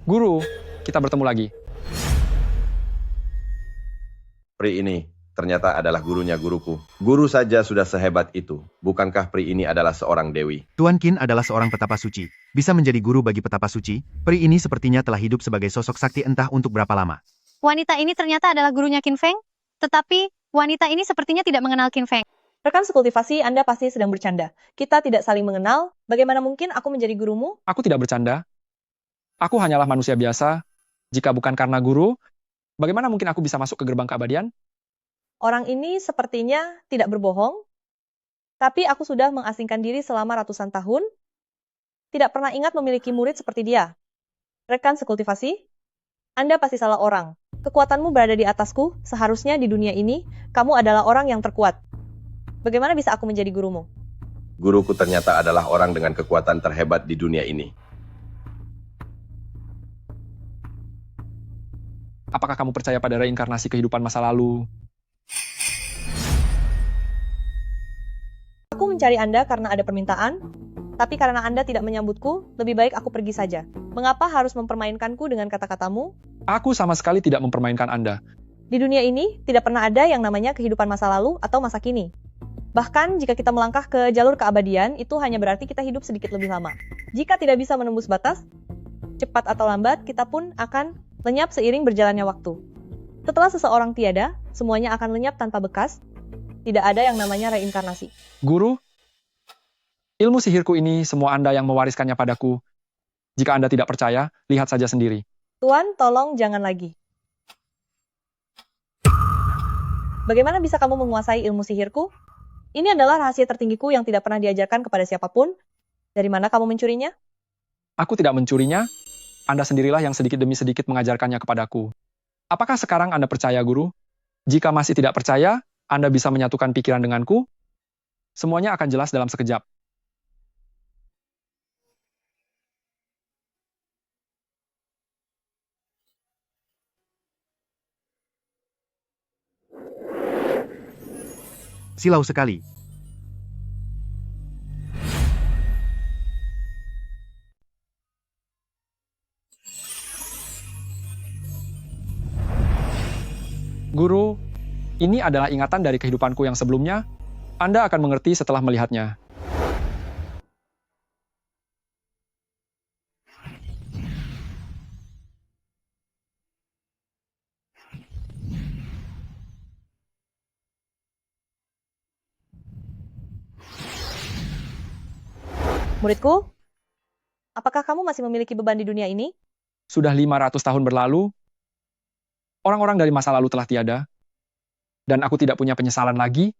Guru, kita bertemu lagi. Peri ini ternyata adalah gurunya guruku. Guru saja sudah sehebat itu. Bukankah peri ini adalah seorang dewi? Tuan Qin adalah seorang petapa suci. Bisa menjadi guru bagi petapa suci, peri ini sepertinya telah hidup sebagai sosok sakti entah untuk berapa lama. Wanita ini ternyata adalah gurunya Qin Feng, tetapi wanita ini sepertinya tidak mengenal Qin Feng. Rekan sekultivasi, Anda pasti sedang bercanda. Kita tidak saling mengenal, bagaimana mungkin aku menjadi gurumu? Aku tidak bercanda. Aku hanyalah manusia biasa. Jika bukan karena guru, bagaimana mungkin aku bisa masuk ke gerbang keabadian? Orang ini sepertinya tidak berbohong, tapi aku sudah mengasingkan diri selama ratusan tahun, tidak pernah ingat memiliki murid seperti dia. Rekan sekultivasi, Anda pasti salah orang. Kekuatanmu berada di atasku, seharusnya di dunia ini, kamu adalah orang yang terkuat. Bagaimana bisa aku menjadi gurumu? Guruku ternyata adalah orang dengan kekuatan terhebat di dunia ini. Apakah kamu percaya pada reinkarnasi kehidupan masa lalu? Aku mencari Anda karena ada permintaan, tapi karena Anda tidak menyambutku, lebih baik aku pergi saja. Mengapa harus mempermainkanku dengan kata-katamu? Aku sama sekali tidak mempermainkan Anda. Di dunia ini, tidak pernah ada yang namanya kehidupan masa lalu atau masa kini. Bahkan jika kita melangkah ke jalur keabadian, itu hanya berarti kita hidup sedikit lebih lama. Jika tidak bisa menembus batas, cepat atau lambat, kita pun akan lenyap seiring berjalannya waktu. Setelah seseorang tiada, semuanya akan lenyap tanpa bekas. Tidak ada yang namanya reinkarnasi. Guru, ilmu sihirku ini semua Anda yang mewariskannya padaku. Jika Anda tidak percaya, lihat saja sendiri. Tuan, tolong jangan lagi. Bagaimana bisa kamu menguasai ilmu sihirku? Ini adalah rahasia tertinggiku yang tidak pernah diajarkan kepada siapapun. Dari mana kamu mencurinya? Aku tidak mencurinya. Anda sendirilah yang sedikit demi sedikit mengajarkannya kepadaku. Apakah sekarang Anda percaya, Guru? Jika masih tidak percaya, Anda bisa menyatukan pikiran denganku. Semuanya akan jelas dalam sekejap. Silau sekali. Guru, ini adalah ingatan dari kehidupanku yang sebelumnya. Anda akan mengerti setelah melihatnya. Muridku, apakah kamu masih memiliki beban di dunia ini? Sudah 500 tahun berlalu, orang-orang dari masa lalu telah tiada, dan aku tidak punya penyesalan lagi.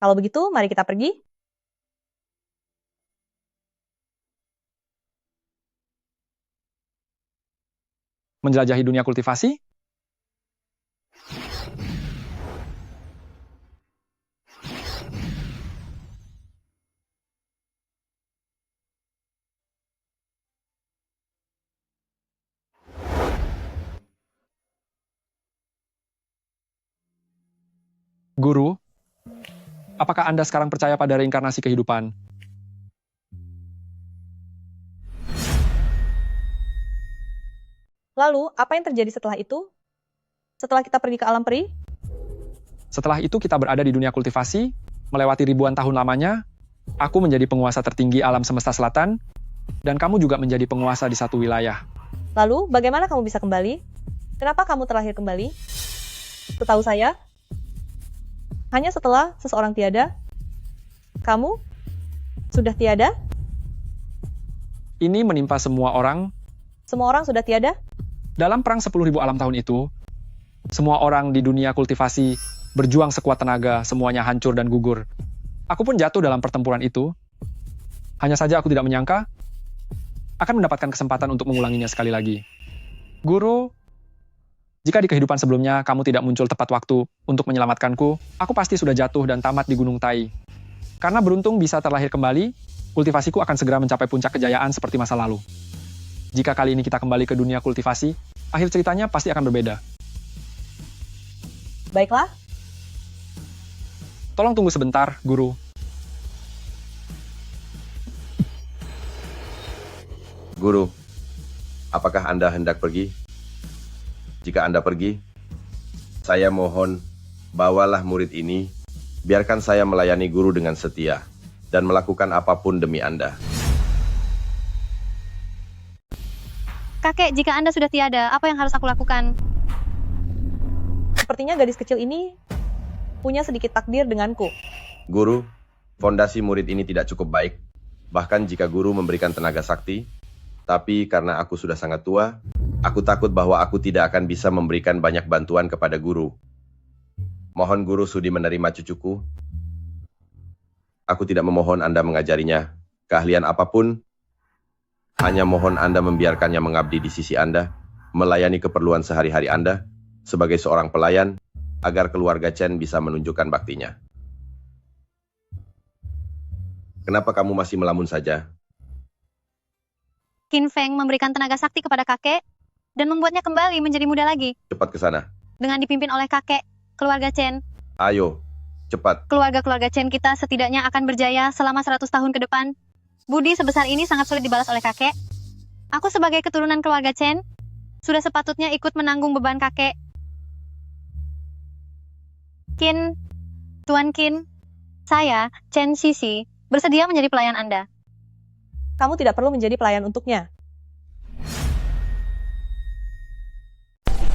Kalau begitu, mari kita pergi. Menjelajahi dunia kultivasi? Guru, apakah Anda sekarang percaya pada reinkarnasi kehidupan? Lalu, apa yang terjadi setelah itu? Setelah kita pergi ke alam peri? Setelah itu kita berada di dunia kultivasi, melewati ribuan tahun lamanya, aku menjadi penguasa tertinggi alam semesta selatan, dan kamu juga menjadi penguasa di satu wilayah. Lalu, bagaimana kamu bisa kembali? Kenapa kamu terlahir kembali? Setahu saya, hanya setelah seseorang tiada, kamu sudah tiada? Ini menimpa semua orang. Semua orang sudah tiada? Dalam perang 10.000 alam tahun itu, semua orang di dunia kultivasi berjuang sekuat tenaga, semuanya hancur dan gugur. Aku pun jatuh dalam pertempuran itu. Hanya saja aku tidak menyangka akan mendapatkan kesempatan untuk mengulanginya sekali lagi. Guru, jika di kehidupan sebelumnya kamu tidak muncul tepat waktu untuk menyelamatkanku, aku pasti sudah jatuh dan tamat di Gunung Tai. Karena beruntung bisa terlahir kembali, kultivasiku akan segera mencapai puncak kejayaan seperti masa lalu. Jika kali ini kita kembali ke dunia kultivasi, akhir ceritanya pasti akan berbeda. Baiklah. Tolong tunggu sebentar, Guru. Guru, apakah Anda hendak pergi? Jika Anda pergi, saya mohon bawalah murid ini, biarkan saya melayani guru dengan setia, dan melakukan apapun demi Anda. Kakek, jika Anda sudah tiada, apa yang harus aku lakukan? Sepertinya gadis kecil ini punya sedikit takdir denganku. Guru, fondasi murid ini tidak cukup baik. Bahkan jika guru memberikan tenaga sakti, tapi karena aku sudah sangat tua, aku takut bahwa aku tidak akan bisa memberikan banyak bantuan kepada guru. Mohon guru sudi menerima cucuku. Aku tidak memohon Anda mengajarinya keahlian apapun, hanya mohon Anda membiarkannya mengabdi di sisi Anda, melayani keperluan sehari-hari Anda, sebagai seorang pelayan, agar keluarga Chen bisa menunjukkan baktinya. Kenapa kamu masih melamun saja? Qin Feng memberikan tenaga sakti kepada kakek dan membuatnya kembali menjadi muda lagi. Cepat ke sana. Dengan dipimpin oleh kakek, keluarga Chen. Ayo, cepat. Keluarga-keluarga Chen kita setidaknya akan berjaya selama 100 tahun ke depan. Budi sebesar ini sangat sulit dibalas oleh kakek. Aku sebagai keturunan keluarga Chen, sudah sepatutnya ikut menanggung beban kakek. Qin, Tuan Qin, saya, Chen Xixi, bersedia menjadi pelayan Anda. Kamu tidak perlu menjadi pelayan untuknya.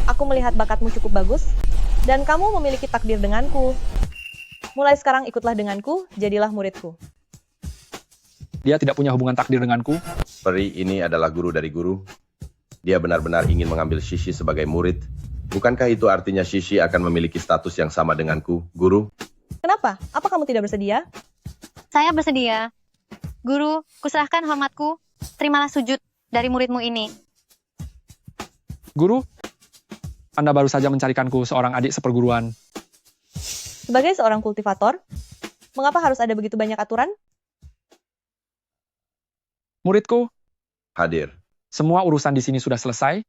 Aku melihat bakatmu cukup bagus, dan kamu memiliki takdir denganku. Mulai sekarang ikutlah denganku, jadilah muridku. Dia tidak punya hubungan takdir denganku. Peri ini adalah guru dari guru. Dia benar-benar ingin mengambil Shishi sebagai murid. Bukankah itu artinya Shishi akan memiliki status yang sama denganku, guru? Kenapa? Apa kamu tidak bersedia? Saya bersedia. Guru, kuserahkan hormatku. Terimalah sujud dari muridmu ini. Guru, Anda baru saja mencarikanku seorang adik seperguruan. Sebagai seorang kultivator, mengapa harus ada begitu banyak aturan? Muridku, hadir. Semua urusan di sini sudah selesai.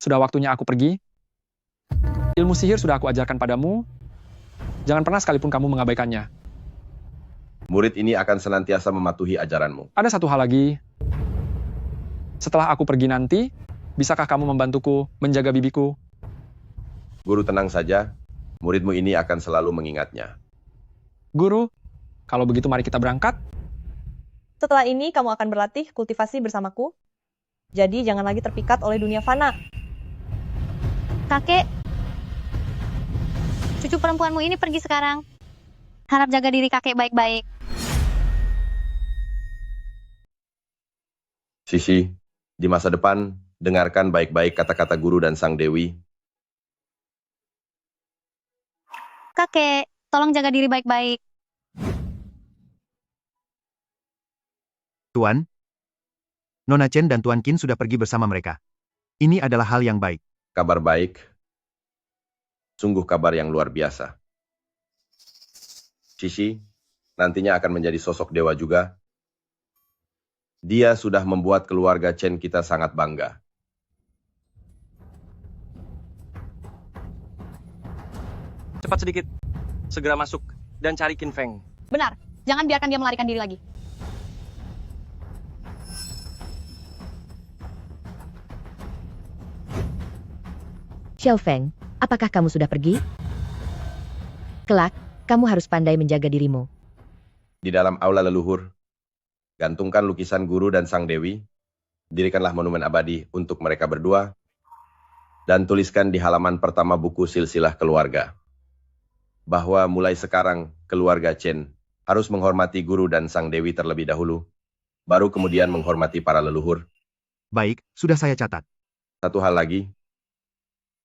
Sudah waktunya aku pergi. Ilmu sihir sudah aku ajarkan padamu. Jangan pernah sekalipun kamu mengabaikannya. Murid ini akan senantiasa mematuhi ajaranmu. Ada satu hal lagi. Setelah aku pergi nanti, bisakah kamu membantuku menjaga bibiku? Guru tenang saja. Muridmu ini akan selalu mengingatnya. Guru, kalau begitu mari kita berangkat. Setelah ini kamu akan berlatih kultivasi bersamaku. Jadi jangan lagi terpikat oleh dunia fana. Kakek, cucu perempuanmu ini pergi sekarang. Harap jaga diri kakek baik-baik. Sisi, di masa depan, dengarkan baik-baik kata-kata guru dan sang dewi. Kakek, tolong jaga diri baik-baik. Tuan, Nona Chen dan Tuan Qin sudah pergi bersama mereka. Ini adalah hal yang baik. Kabar baik. Sungguh kabar yang luar biasa. Sisi, nantinya akan menjadi sosok dewa juga. Dia sudah membuat keluarga Chen kita sangat bangga. Cepat sedikit. Segera masuk dan cari Qin Feng. Benar, jangan biarkan dia melarikan diri lagi. Xiao Feng, apakah kamu sudah pergi? Kelak, kamu harus pandai menjaga dirimu. Di dalam aula leluhur, gantungkan lukisan guru dan sang dewi, dirikanlah monumen abadi untuk mereka berdua, dan tuliskan di halaman pertama buku silsilah keluarga, bahwa mulai sekarang keluarga Chen harus menghormati guru dan sang dewi terlebih dahulu, baru kemudian menghormati para leluhur. Baik, sudah saya catat. Satu hal lagi,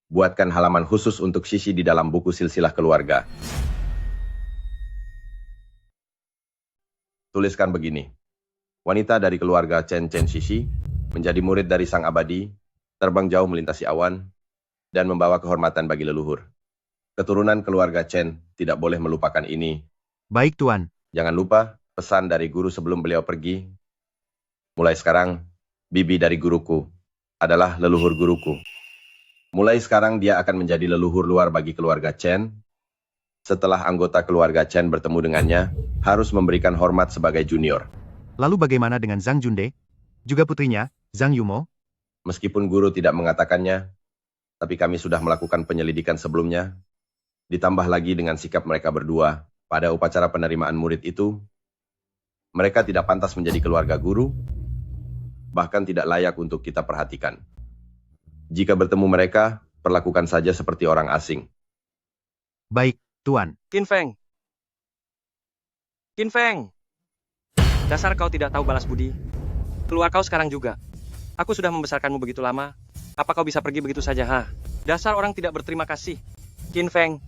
buatkan halaman khusus untuk Sisi di dalam buku silsilah keluarga. Tuliskan begini. Wanita dari keluarga Chen Sisi menjadi murid dari sang abadi, terbang jauh melintasi awan, dan membawa kehormatan bagi leluhur. Keturunan keluarga Chen tidak boleh melupakan ini. Baik, Tuan. Jangan lupa pesan dari guru sebelum beliau pergi. Mulai sekarang, bibi dari guruku adalah leluhur guruku. Mulai sekarang dia akan menjadi leluhur luar bagi keluarga Chen. Setelah anggota keluarga Chen bertemu dengannya, harus memberikan hormat sebagai junior. Lalu bagaimana dengan Zhang Junde? Juga putrinya, Zhang Yumo? Meskipun guru tidak mengatakannya, tapi kami sudah melakukan penyelidikan sebelumnya. Ditambah lagi dengan sikap mereka berdua pada upacara penerimaan murid itu, mereka tidak pantas menjadi keluarga guru, bahkan tidak layak untuk kita perhatikan. Jika bertemu mereka, perlakukan saja seperti orang asing. Baik, Tuan. Qin Feng. Qin Feng. Dasar kau tidak tahu balas budi. Keluar kau sekarang juga. Aku sudah membesarkanmu begitu lama. Apa kau bisa pergi begitu saja, ha? Dasar orang tidak berterima kasih. Qin Feng.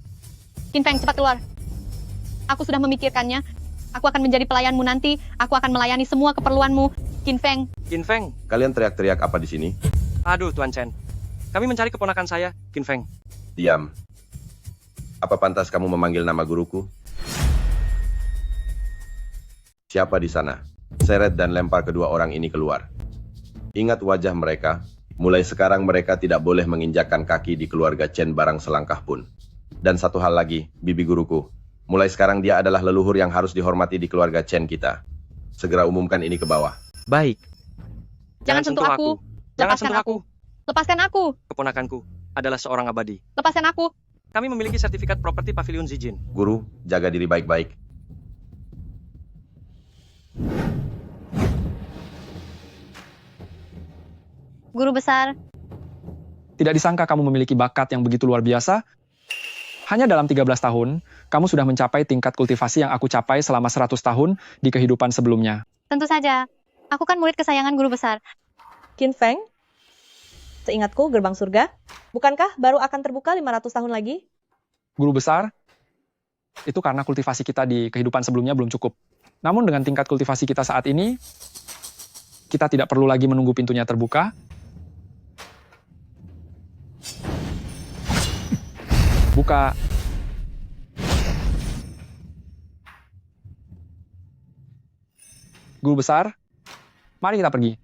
Qin Feng, cepat keluar. Aku sudah memikirkannya. Aku akan menjadi pelayanmu nanti. Aku akan melayani semua keperluanmu. Qin Feng. Qin Feng. Kalian teriak-teriak apa di sini? Aduh, Tuan Chen. Kami mencari keponakan saya, Qin Feng. Diam. Apa pantas kamu memanggil nama guruku? Siapa di sana? Seret dan lempar kedua orang ini keluar. Ingat wajah mereka. Mulai sekarang mereka tidak boleh menginjakkan kaki di keluarga Chen barang selangkah pun. Dan satu hal lagi, bibi guruku. Mulai sekarang dia adalah leluhur yang harus dihormati di keluarga Chen kita. Segera umumkan ini ke bawah. Baik. Jangan sentuh aku. Jangan Lepaskan sentuh aku. Lepaskan aku. Keponakanku adalah seorang abadi. Lepaskan aku. Kami memiliki sertifikat properti Pavilion Zijin. Guru, jaga diri baik-baik. Guru besar, Tidak disangka kamu memiliki bakat yang begitu luar biasa. Hanya dalam 13 tahun, kamu sudah mencapai tingkat kultivasi yang aku capai selama 100 tahun di kehidupan sebelumnya. tentu saja. Aku kan murid kesayangan guru besar. Qin Feng? Seingatku, gerbang surga. Bukankah baru akan terbuka 500 tahun lagi? Guru besar, itu karena kultivasi kita di kehidupan sebelumnya belum cukup. Namun dengan tingkat kultivasi kita saat ini, kita tidak perlu lagi menunggu pintunya terbuka. Buka. Guru besar, mari kita pergi.